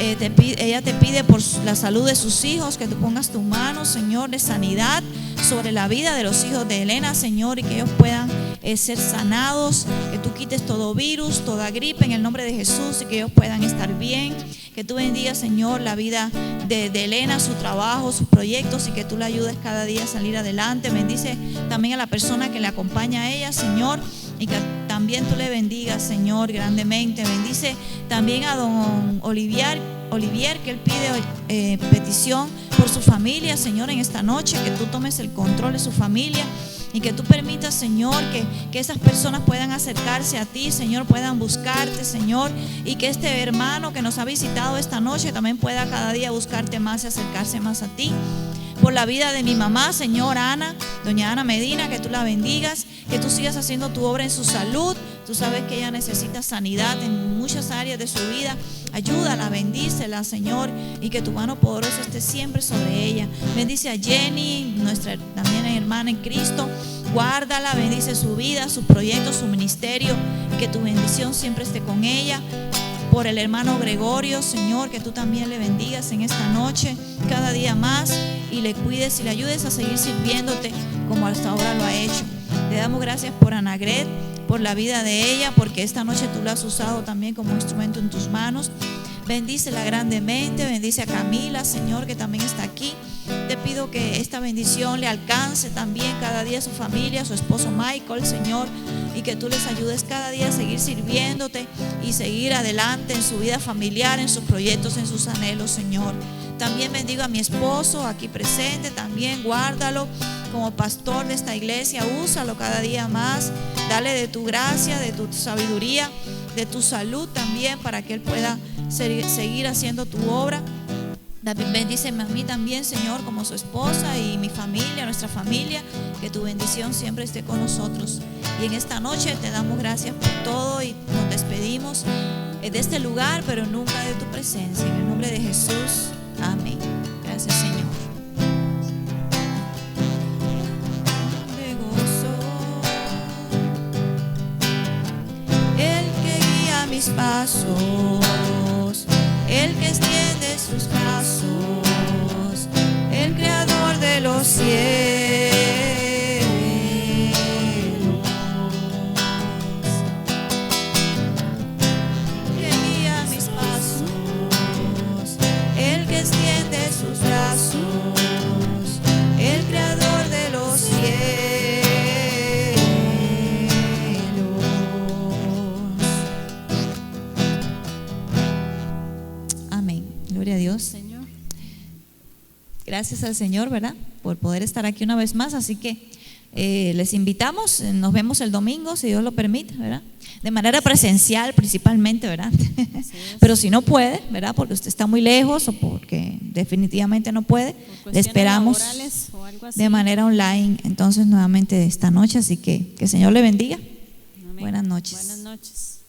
Ella te pide por la salud de sus hijos, que tú pongas tu mano, Señor, de sanidad sobre la vida de los hijos de Elena, Señor, y que ellos puedan ser sanados, que tú quites todo virus, toda gripe en el nombre de Jesús, y que ellos puedan estar bien. Que tú bendigas, Señor, la vida de Elena, su trabajo, sus proyectos, y que tú la ayudes cada día a salir adelante. Bendice también a la persona que le acompaña a ella, Señor, y que también tú le bendigas, Señor, grandemente. Bendice también a don Olivier, que él pide petición por su familia, Señor, en esta noche, que tú tomes el control de su familia. Y que tú permitas, Señor, que esas personas puedan acercarse a ti, Señor, puedan buscarte, Señor. Y que este hermano que nos ha visitado esta noche también pueda cada día buscarte más y acercarse más a ti. Por la vida de mi mamá, Señor, Ana, doña Ana Medina, que tú la bendigas, que tú sigas haciendo tu obra en su salud. Tú sabes que ella necesita sanidad en muchas áreas de su vida. Ayúdala, bendícela, Señor, y que tu mano poderosa esté siempre sobre ella. Bendice a Jenny, nuestra también hermana en Cristo. Guárdala, bendice su vida, sus proyectos, su ministerio, y que tu bendición siempre esté con ella. Por el hermano Gregorio, Señor, que tú también le bendigas en esta noche, cada día más, y le cuides y le ayudes a seguir sirviéndote como hasta ahora lo ha hecho. Te damos gracias por Anagret, por la vida de ella, porque esta noche tú la has usado también como instrumento en tus manos. Bendícela grandemente, bendice a Camila, Señor, que también está aquí. Te pido que esta bendición le alcance también cada día a su familia, a su esposo Michael, Señor, y que tú les ayudes cada día a seguir sirviéndote y seguir adelante en su vida familiar, en sus proyectos, en sus anhelos, Señor. También bendigo a mi esposo aquí presente, también guárdalo como pastor de esta iglesia, úsalo cada día más, dale de tu gracia, de tu sabiduría, de tu salud también, para que él pueda seguir haciendo tu obra. Bendíceme a mí también, Señor, como su esposa y mi familia, nuestra familia, que tu bendición siempre esté con nosotros. Y en esta noche te damos gracias por todo y nos despedimos de este lugar, pero nunca de tu presencia. En el nombre de Jesús, amén. Gracias, Señor. De gozo, el que guía mis pasos, el que extiende sus brazos, el creador de los cielos, que guía mis pasos, el que extiende sus brazos, el creador de los cielos. Gloria a Dios. Señor. Gracias al Señor, ¿verdad?, por poder estar aquí una vez más. Así que les invitamos, nos vemos el domingo, si Dios lo permite, ¿verdad? De manera presencial principalmente, ¿verdad? Pero si no puede, ¿verdad?, porque usted está muy lejos o porque definitivamente no puede, le esperamos o algo así, de manera online, entonces nuevamente esta noche. Así que el Señor le bendiga. Amén. Buenas noches. Buenas noches.